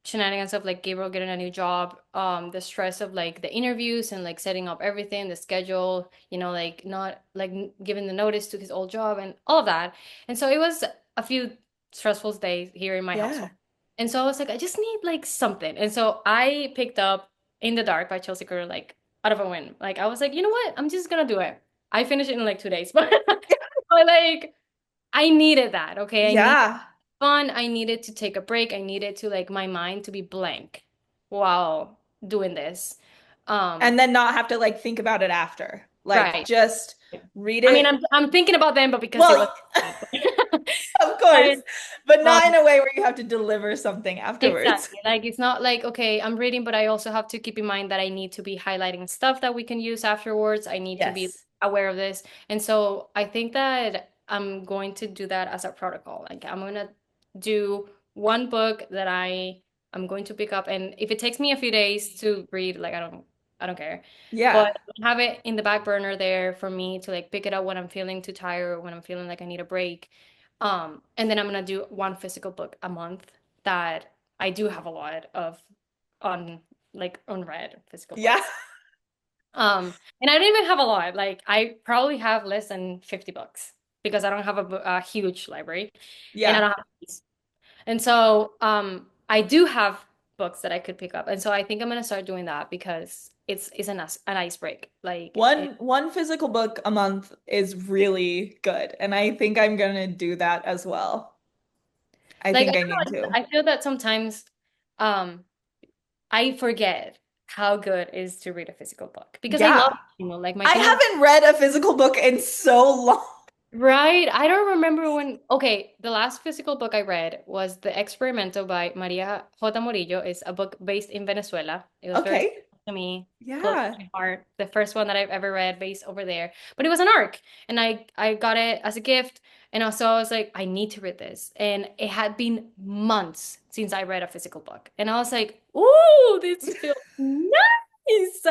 shenanigans of like Gabriel getting a new job, the stress of like the interviews and like setting up everything, the schedule, like not like giving the notice to his old job and all of that. And so it was a few stressful days here in my household. Yeah. And so I was like, I just need like something. And so I picked up In the Dark by Chelsea Curry, like out of a win. Like I was like, you know what? I'm just gonna do it. I finished it in like 2 days, but like I needed that. Okay. I need Yeah. fun. I needed to take a break. I needed to like my mind to be blank while doing this. Um, And then not have to like think about it after. Like right. just read I mean, it. I'm thinking about them, but because it Well, was of course, but but not in um a way where you have to deliver something afterwards. exactly. Like it's not like, okay, I'm reading, but I also have to keep in mind that I need to be highlighting stuff that we can use afterwards. I need to be Yes. aware of this. And so I think that I'm going to do that as a protocol. Like I'm gonna do one book that I'm going to pick up, and if it takes me a few days to read, like I don't care. But Yeah. have it in the back burner there for me to like pick it up when I'm feeling too tired, or when I'm feeling like I need a break. And then I'm gonna do one physical book a month that I do have a lot of on like unread physical Yeah. books. And I don't even have a lot. Like I probably have less than 50 books because I don't have a huge library, and I Yeah. don't have space. And so I do have books that I could pick up. And so I think I'm gonna start doing that because it's a nice break. Like One physical book a month is really good, and I think I'm gonna do that as well. I like I think don't I know, need to. I feel that sometimes um I forget how good it is to read a physical book because I love Yeah. Kindle. Like my I Kindle. haven't read a physical book in so long. Right. I don't remember when. Okay, the last physical book I read was The Experimento by Maria J. Morillo. It's a book based in Venezuela. It was very, Okay. to me, close to Yeah. my heart. The first one that I've ever read based over there. But it was an arc, and I got it as a gift, and also I was like, I need to read this. And it had been months since I read a physical book. And I was like, ooh, this feels nice.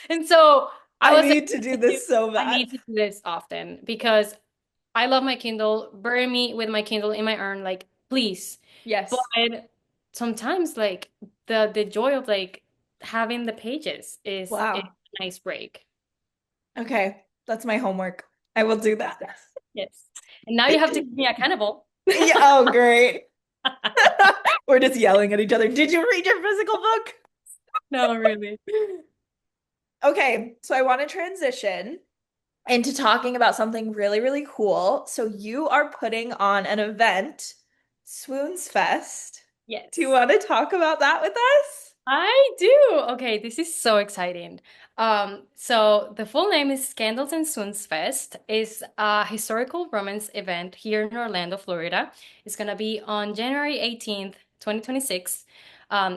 And so I I was like, need to do this so I bad. need to do this often because I love my Kindle. Bury me with my Kindle in my urn, like, please. Yes. But sometimes like the joy of like having the pages is Wow. a nice break. Okay. That's my homework. I will do that. Yes. And now you have to keep me accountable. Yeah. Oh, great. We're just yelling at each other. Did you read your physical book? No, really. Okay. So I want to transition into talking about something really, really cool. So you are putting on an event, Swoons Fest. Do you Yes. want to talk about that with us? I do. Okay, this is so exciting. So the full name is Scandals and Swoons Fest. Is a historical romance event here in Orlando, Florida. It's gonna be on January 18th, 2026.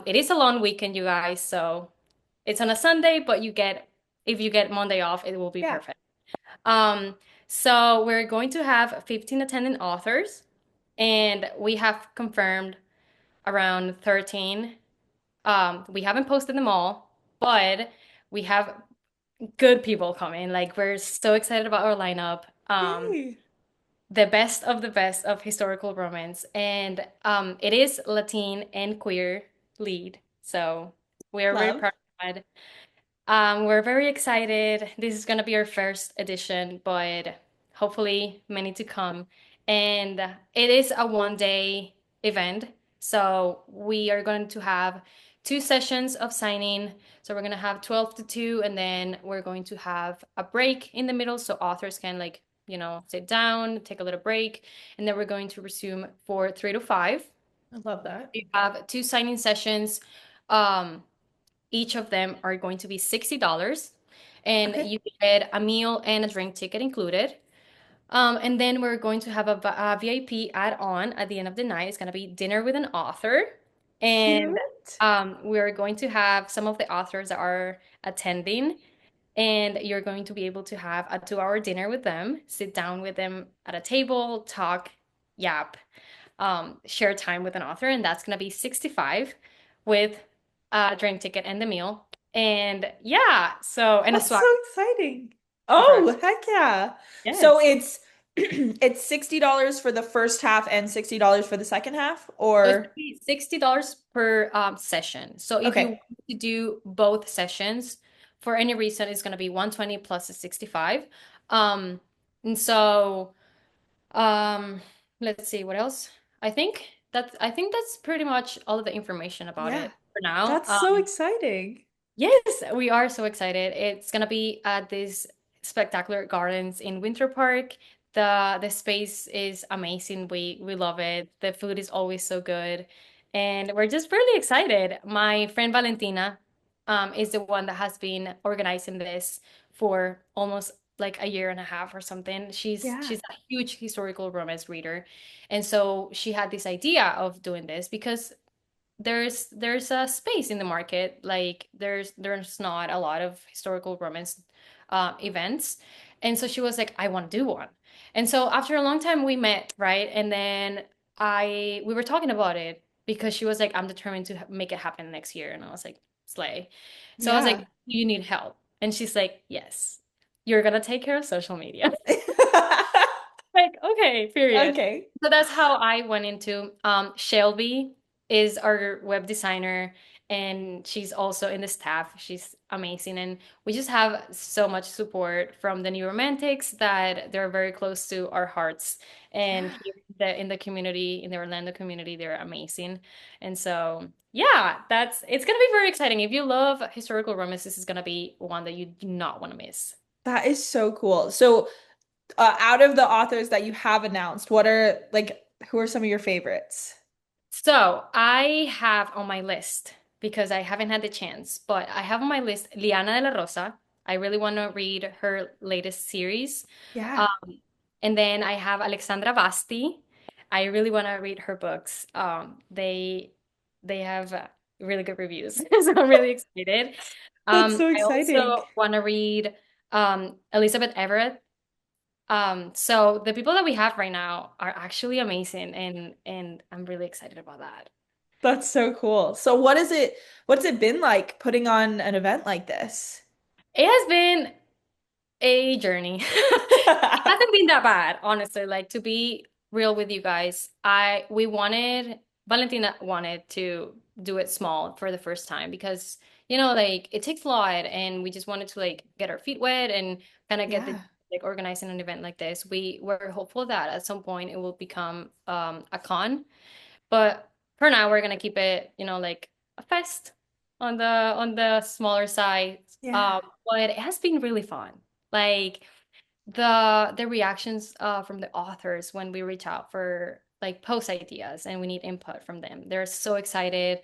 It is a long weekend, you guys, so it's on a Sunday, but if you get Monday off, it will be Yeah. perfect. Um, so we're going to have 15 attending authors, and we have confirmed around 13. We haven't posted them all, but we have good people coming. Like we're so excited about our lineup. Yay. The best of the best of historical romance, and it is Latin and queer lead. So we are very Love. proud of that. We're very excited. This is gonna be our first edition, but hopefully many to come. And it is a 1 day event. So we are going to have 2 sessions of signing. So we're gonna have 12 to 2, and then we're going to have a break in the middle so authors can like, sit down, take a little break, and then we're going to resume for 3 to 5. I love that. We have 2 signing sessions. Um, each of them are going to be $60, and Okay. you get a meal and a drink ticket included. And then we're going to have a VIP add-on at the end of the night. It's going to be dinner with an author. And Cute. we're going to have some of the authors that are attending, and you're going to be able to have a 2 hour dinner with them, sit down with them at a table, talk, yap, share time with an author, and that's gonna be 65 with a drink ticket and the meal. And yeah, so and a That's swag so exciting. for Oh, heck yeah. So yes. it's it's $60 for the first half and $60 for the second half, So it's gonna or be $60 per session. So if you okay. want to do both sessions for any reason, it's gonna be 120 plus the 65. Um, and so um, let's see what else. I think that's pretty much all of the information about Yeah. it for now. That's so exciting. Yes, we are so excited. It's gonna be at this spectacular gardens in Winter Park. The space is amazing. We love it. The food is always so good. And we're just really excited. My friend Valentina is the one that has been organizing this for almost like a year and a half or something. Yeah. She's a huge historical romance reader. And so she had this idea of doing this because there's a space in the market. Like there's not a lot of historical romance events, and so she was like, I want to do one. And so after a long time we met, right? And then I we were talking about it because she was like, I'm determined to make it happen next year, and I was like, slay. So I was like, Yeah. you need help, and she's like, yes, you're gonna take care of social media. Like, okay, period. Okay. So that's how I went into Shelby is our web designer, and she's also in the staff. She's amazing, and we just have so much support from the New Romantics that they're very close to our hearts. And Yeah. here in the community, in the Orlando community, they're amazing. And so yeah, it's gonna be very exciting. If you love historical romance, this is gonna be one that you do not want to miss. That is so cool. So, out of the authors that you have announced, what are like who are some of your favorites? So I have on my list because I haven't had the chance, but I have on my list Liana de la Rosa. I really want to read her latest series. Yeah. Um, and then I have Alexandra Vasti. I really want to read her books. They have really good reviews, so I'm really excited. That's so I exciting. also want to read Elizabeth Everett. So the people that we have right now are actually amazing, and I'm really excited about that. That's so cool. So what's it been like putting on an event like this? It has been a journey. It hasn't been that bad, honestly. Like to be real with you guys, I we wanted Valentina wanted to do it small for the first time because like it takes a lot, and we just wanted to like get our feet wet and kind of get the Yeah. like organizing an event like this. We were hopeful that at some point it will become a con, but for now we're gonna keep it, like a fest on the smaller side. Yeah. But it has been really fun. Like the reactions from the authors when we reach out for like post ideas and we need input from them. They're so excited.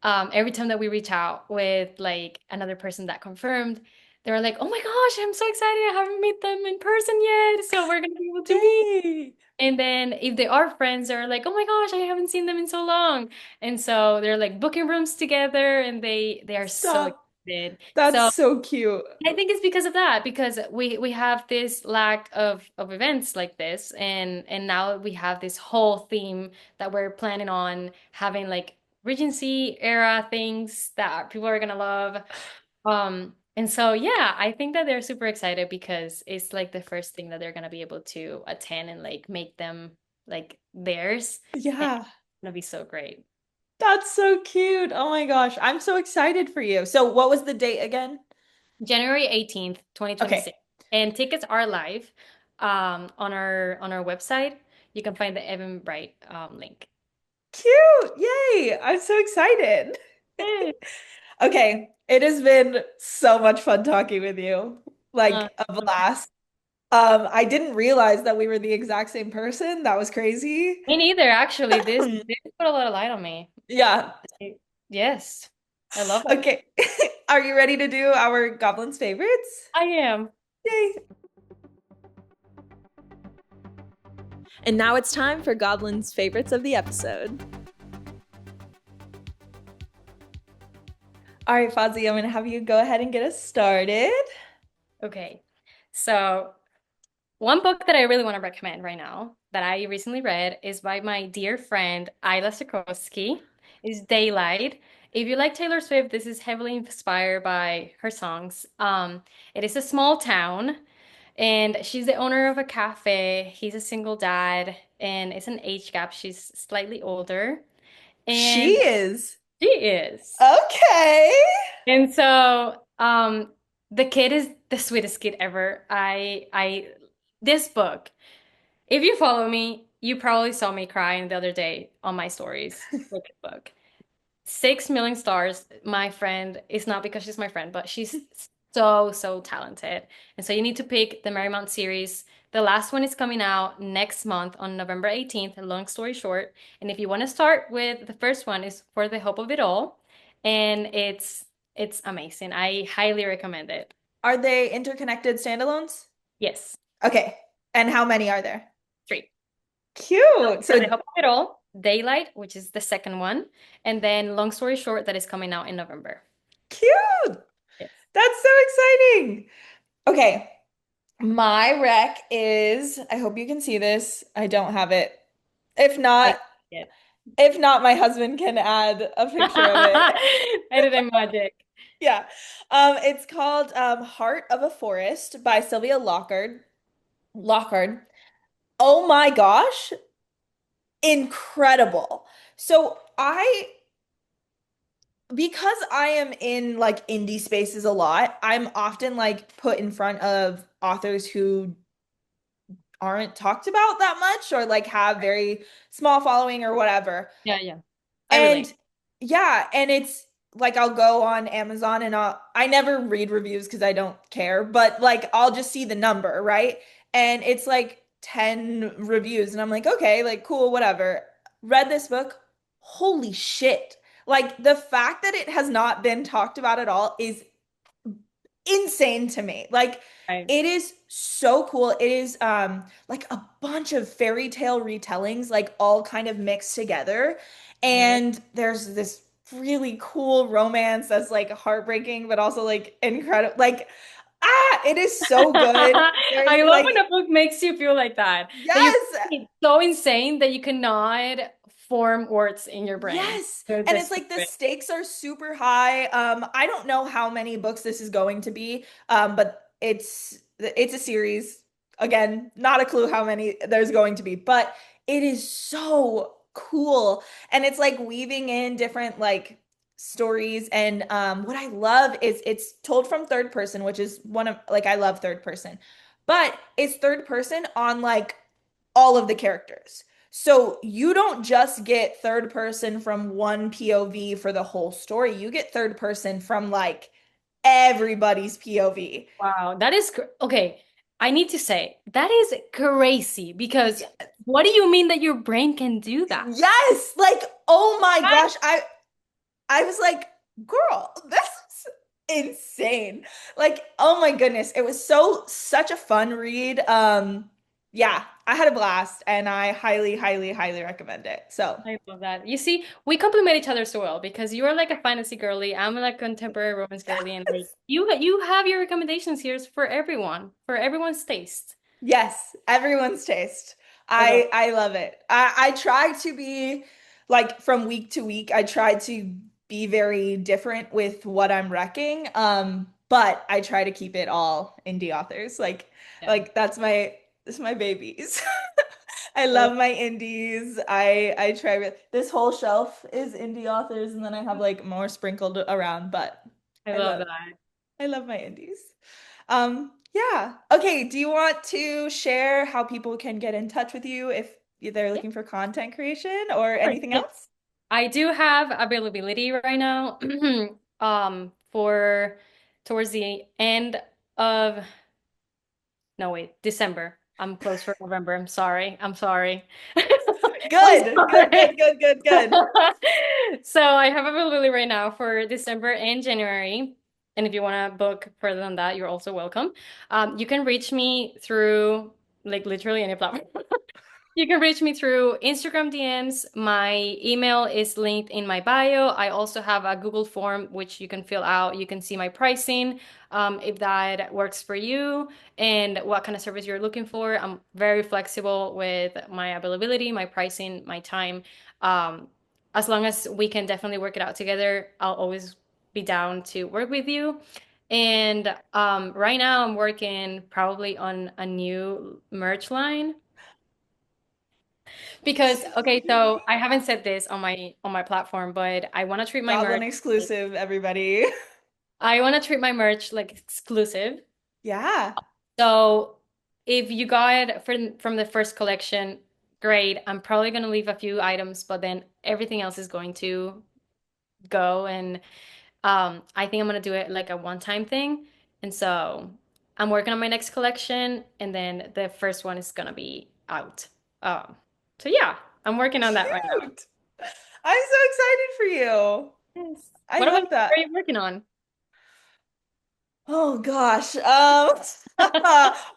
Every time that we reach out with like another person that confirmed, they're like, "Oh my gosh, I'm so excited! I haven't met them in person yet, so we're gonna be able to meet." Yay. And then if they are friends, they're like, "Oh my gosh, I haven't seen them in so long." And so they're like booking rooms together, and they are so Stop. excited. That's So so cute. I think it's because of that, because we have this lack of events like this, and now we have this whole theme that we're planning on having like Regency era things that people are gonna love. And so yeah, I think that they're super excited because it's like the first thing that they're gonna be able to attend and like make them like theirs. And Yeah. it's gonna be so great. That's so cute. Oh my gosh. I'm so excited for you. So what was the date again? January 18th, Okay. 2026. And tickets are live on our website. You can find the Eventbrite link. Cute. Yay. I'm so excited. Yay. Okay. It has been so much fun talking with you. Uh, Like a blast. I didn't realize that we were the exact same person. That was crazy. Me neither, actually. This put a lot of light on me. Yeah. Yes, I love it. Okay. Are you ready to do our Goblin's favorites? I am. Yay. And now it's time for Goblin's favorites of the episode. All right, Fozi, I'm going to have you go ahead and get us started. Okay. So, one book that I really want to recommend right now that I recently read is by my dear friend Isla Sikorski. Is Daylight. If you like Taylor Swift, this is heavily inspired by her songs. It is a small town, and she's the owner of a cafe. He's a single dad, and it's an age gap. She's slightly older, She and is. she is. Okay. And so, the kid is the sweetest kid ever. This book, if you follow me, you probably saw me crying the other day on my stories with this book. 6 million stars. My friend is not because she's my friend, but she's so talented. And so you need to pick the Marymount series. The last one is coming out next month on November 18th, long story short. And if you want to start with the first one is For the Hope of It All. And it's amazing. I highly recommend it. Are they interconnected standalones? Yes. Okay. And how many are there? 3. Cute. For the So Hope of It All, Daylight, which is the second one, and then long story short, that is coming out in November. cute. Yes. That's so exciting. Okay. My rec is, I hope you can see this. I don't have it. If I not, get if not, my husband can add a picture of it. editing magic. Yeah. It's called Heart of a Forest by Sylvia Lockard. Lockard. Oh my gosh, incredible. So because I am in like indie spaces a lot, I'm often like put in front of authors who aren't talked about that much or like have very small following or whatever. Yeah. I And relate. yeah, and it's like I'll go on Amazon and I never read reviews because I don't care, but like I'll just see the number, right? And it's like 10 reviews and I'm like, okay, like cool, whatever. Read this book. Holy shit. Like the fact that it has not been talked about at all is insane to me. Like Right. it is so cool. It is like a bunch of fairy tale retellings like all kind of mixed together. Yes. And there's this really cool romance that's like heartbreaking, but also like incredible. Like, it is so good. There's I love when like, a book makes you feel like that, that you yes, it's so insane that you cannot form words in your brain. yes. And They're it's like the stupid. stakes are super high. I don't know how many books this is going to be, but it's a series. Again, not a clue how many there's going to be, but it is so cool. And it's like weaving in different like stories. And what I love is it's told from third person, which is one of like I love third person, but it's third person on like all of the characters. So you don't just get third person from one POV for the whole story. You get third person from like everybody's POV. Wow, that is okay. I need to say that is crazy because what do you mean that your brain can do that? Yes, like oh my gosh, I was like, girl, this is insane. Like, oh my goodness, it was such a fun read. Yeah, I had a blast and I highly, highly, highly recommend it. So, I love that. You see, we complement each other so well because you're like a fantasy girly, I'm like a contemporary romance girly, and like you have your recommendations here for everyone, for everyone's taste. yes, everyone's taste. I love. I love it. I try to be like from week to week, I try to be very different with what I'm wrecking. But I try to keep it all indie authors. Yeah. Like that's my babies. I I love, love my indies. I try this whole shelf is indie authors and then I have like more sprinkled around, but I I love love that. I love my indies. Yeah. Okay, do you want to share how people can get in touch with you if they're Yeah, looking for content creation or of course. anything else? I do have availability right now, for towards the end of no wait, December. I'm closed for November. I'm sorry. I'm sorry. I'm Good. Good, good, sorry. good, good, good. So I have availability right now for December and January. And if you want to book further than that, you're also welcome. You can reach me through like literally any platform. You can reach me through Instagram DMs. My email is linked in my bio. I also have a Google form which you can fill out. You can see my pricing, if that works for you and what kind of service you're looking for. I'm very flexible with my availability, my pricing, my time. Um, as long as we can definitely work it out together, I'll always be down to work with you. And right now, I'm working probably on a new merch line. Because okay, so I haven't said this on my platform, but Goblin exclusive, everybody. I want to treat my merch like exclusive. Yeah. So if you got it from the first collection, great. I'm probably gonna leave a few items, but then everything else is going to go. And I think I'm gonna do it like a one-time thing. And so I'm working on my next collection, and then the first one is gonna be out. Um, so yeah, I'm working on that right now. Cute. I'm so excited for you. Yes. I What about love you? What are that. you working on? Oh gosh.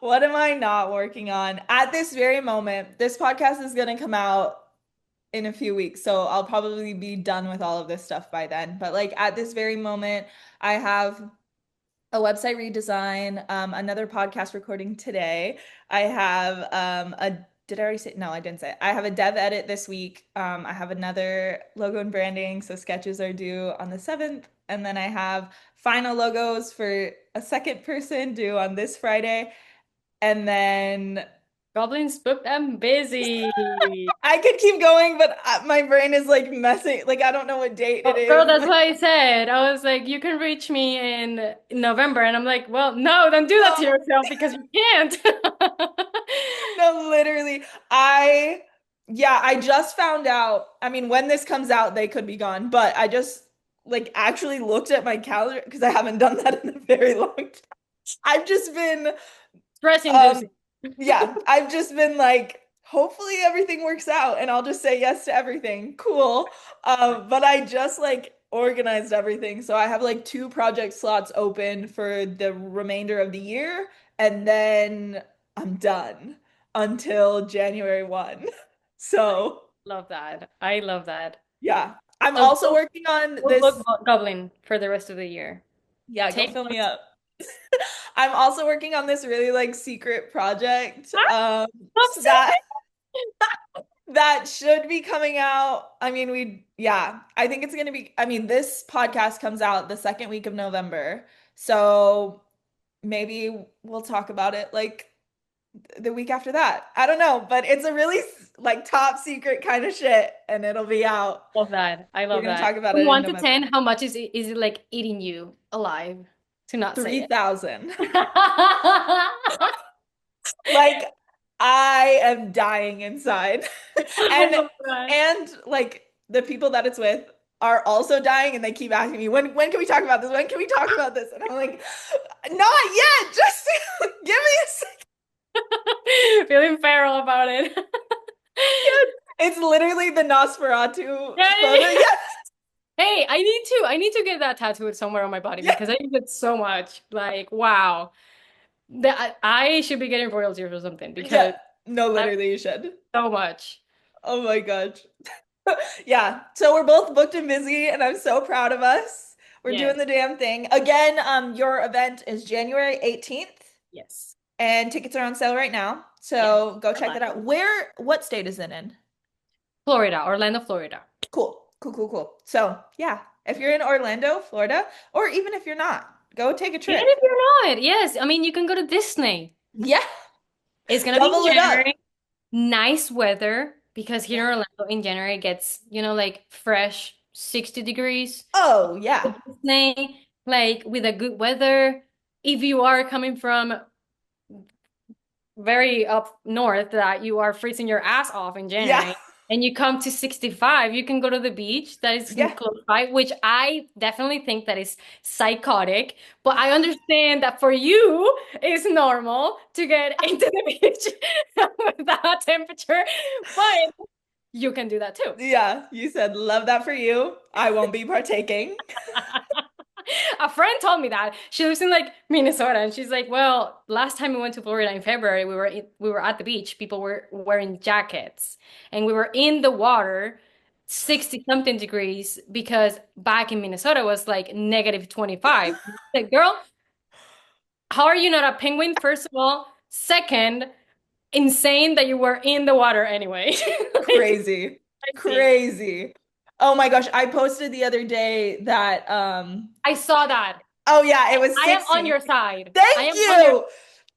What am I not working on? At this very moment, this podcast is going to come out in a few weeks, so I'll probably be done with all of this stuff by then. But like at this very moment, I have a website redesign, another podcast recording today. I have a did I already say no, I didn't say it. I have a dev edit this week. I have another logo and branding, so sketches are due on the 7th. And then I have final logos for a second person due on this Friday. And then Goblin's booked and busy. I could keep going, but my brain is like messing. Like I don't know what date it Oh, girl, is. that's why I said I was like, you can reach me in November, and I'm like, well, no, don't do that to No. yourself because you can't. No, literally. Yeah, I just found out. I mean, when this comes out, they could be gone, but I just like actually looked at my calendar because I haven't done that in a very long time. I've just been, Stress um, inducing. yeah, I've just been like, hopefully everything works out and I'll just say yes to everything. Cool. But I just like organized everything. So I have like two project slots open for the remainder of the year, and then I'm done until January 1. I So love that. I love that. yeah. I'm So also working on go this. book Goblin for the rest of the year. Yeah, go Take fill me notes. up. I'm also working on this really like secret project I'm that that should be coming out. I mean, yeah, I think it's going to be, I mean, this podcast comes out the second week of November. So maybe we'll talk about it like the week after that. I don't know, but it's a really like top secret kind of shit and it'll be out. love that. I We're love going to that. talk about From it in 1 to November. 10, how much is it like eating you alive to not say it? 3,000. Like I am dying inside. I And love that. like the people that it's with are also dying and they keep asking me, when can we talk about this? When can we talk about this? And I'm like, not yet. Just give me a second. Feeling feral about it. It's literally the Nosferatu Yeah, yeah, photo. yeah. Yes. Hey, I need to get that tattooed somewhere on my body Yeah. because I use it so much. Like, wow. That I should be getting royalties or something because Yeah. No, I have literally you should. so much. Oh my gosh. Yeah. So we're both booked and busy, and I'm so proud of us. We're doing Yes. the damn thing. Again, your event is January 18th, Yes. and tickets are on sale right now. Yes. So go check that out. What state is it in? Florida, Orlando, Florida. Cool. Cool, cool, cool. So yeah, if you're in Orlando, Florida, or even if you're not, go take a Even trip. if you're not, yes. I mean, you can go to Disney. Yeah. It's gonna be in Double it up. January. Nice weather because here Yeah. in Orlando in January it gets, like fresh 60 degrees. Oh, yeah. Disney, like with a good weather. If you are coming from very up north that you are freezing your ass off in Yeah. January and you come to 65, you can go to the beach that is Yeah. close by, which I definitely think that is psychotic. But I understand that for you, it's normal to get into the beach with that temperature, but you can do that too. Yeah. You said, love that for you. I won't be partaking. A friend told me that. She lives in like Minnesota and she's like, "Well, last time we went to Florida in February, we were at the beach. People were wearing jackets and we were in the water 60 something degrees because back in Minnesota was like negative 25." Like, girl, how are you not a penguin, first of all? Second, insane that you were in the water anyway. Like, Crazy. I see. Crazy. Oh my gosh. I posted the other day that I saw that. oh yeah, it was I am on 60. your side. I Thank am on your you.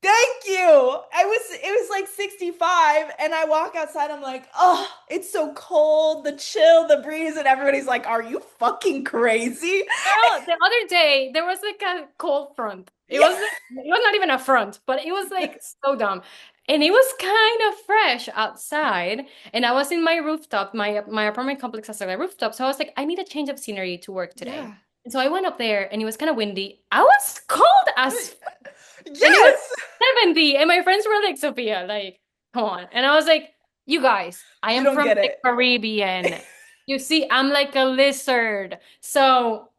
Thank you. It was like 65 and I walk outside, I'm like, oh, it's so cold, the chill, the breeze, and everybody's like, are you fucking crazy? Girl, the other day there was like a cold front. Yeah. It was not even a front, but it was like so dumb. And it was kind of fresh outside. And I was in my rooftop. My apartment complex has like a rooftop. So I was like, I need a change of scenery to work today. Yeah. And so I went up there and it was kind of windy. I was cold as and it was Yes. 70. And my friends were like, Sophia, like, come on. And I was like, you guys, I You am don't from get the it. Caribbean. You see, I'm like a lizard. So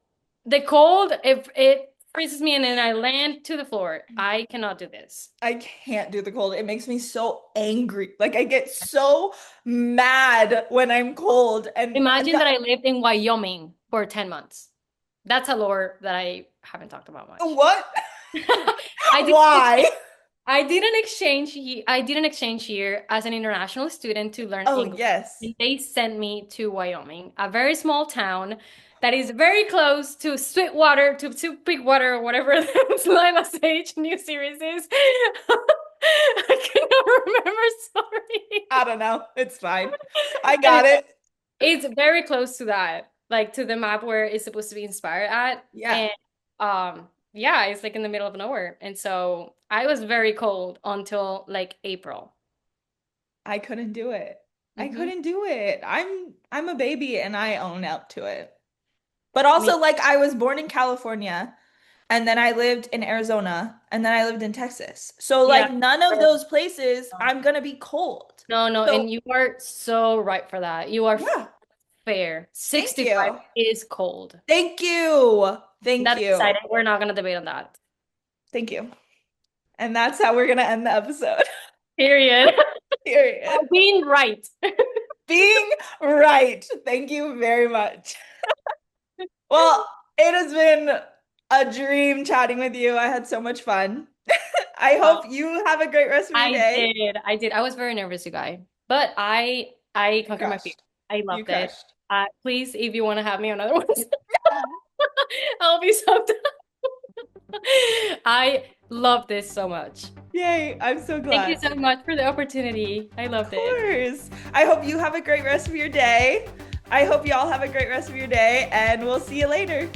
the cold, if it freezes me and then I land to the floor, I cannot do this. I can't do the cold. It makes me so angry. Like I get so mad when I'm cold and Imagine that I lived in Wyoming for 10 months. That's a lore that I haven't talked about much. what? I did Why? I did an exchange year as an international student to learn Oh, English. yes. And they sent me to Wyoming, a very small town that is very close to Sweetwater, to Sweetwater, or whatever Lila Sage new series is. I cannot remember, sorry. I don't know. It's fine. I got it. It's very close to that, like to the map where it's supposed to be inspired at. Yeah. And yeah, it's like in the middle of nowhere. And so I was very cold until like April. I couldn't do it. I Mhm. couldn't do it. I'm a baby and I own up to it. But Me, also like I was born in California and then I lived in Arizona and then I lived in Texas. So yeah. like none of those places I'm gonna be cold. No, no, So and you are so right for that. You are yeah, fair. thank 65 you. is cold. Thank you. Thank That's you. exciting. We're not gonna debate on that. Thank you. And that's how we're gonna end the episode. Period. Period. Being right. being right. Thank you very much. Well, it has been a dream chatting with you. I had so much fun. I hope you have a great rest of your day. I did. I was very nervous, you guys, but I conquered my fear. Crushed. I You loved it. crushed. Please, if you want to have me on other ones, I'll be so down. I love this so much. Yay, I'm so glad. Thank you so much for the opportunity. I loved Of it. course. I hope you have a great rest of your day. I hope y'all have a great rest of your day, and we'll see you later.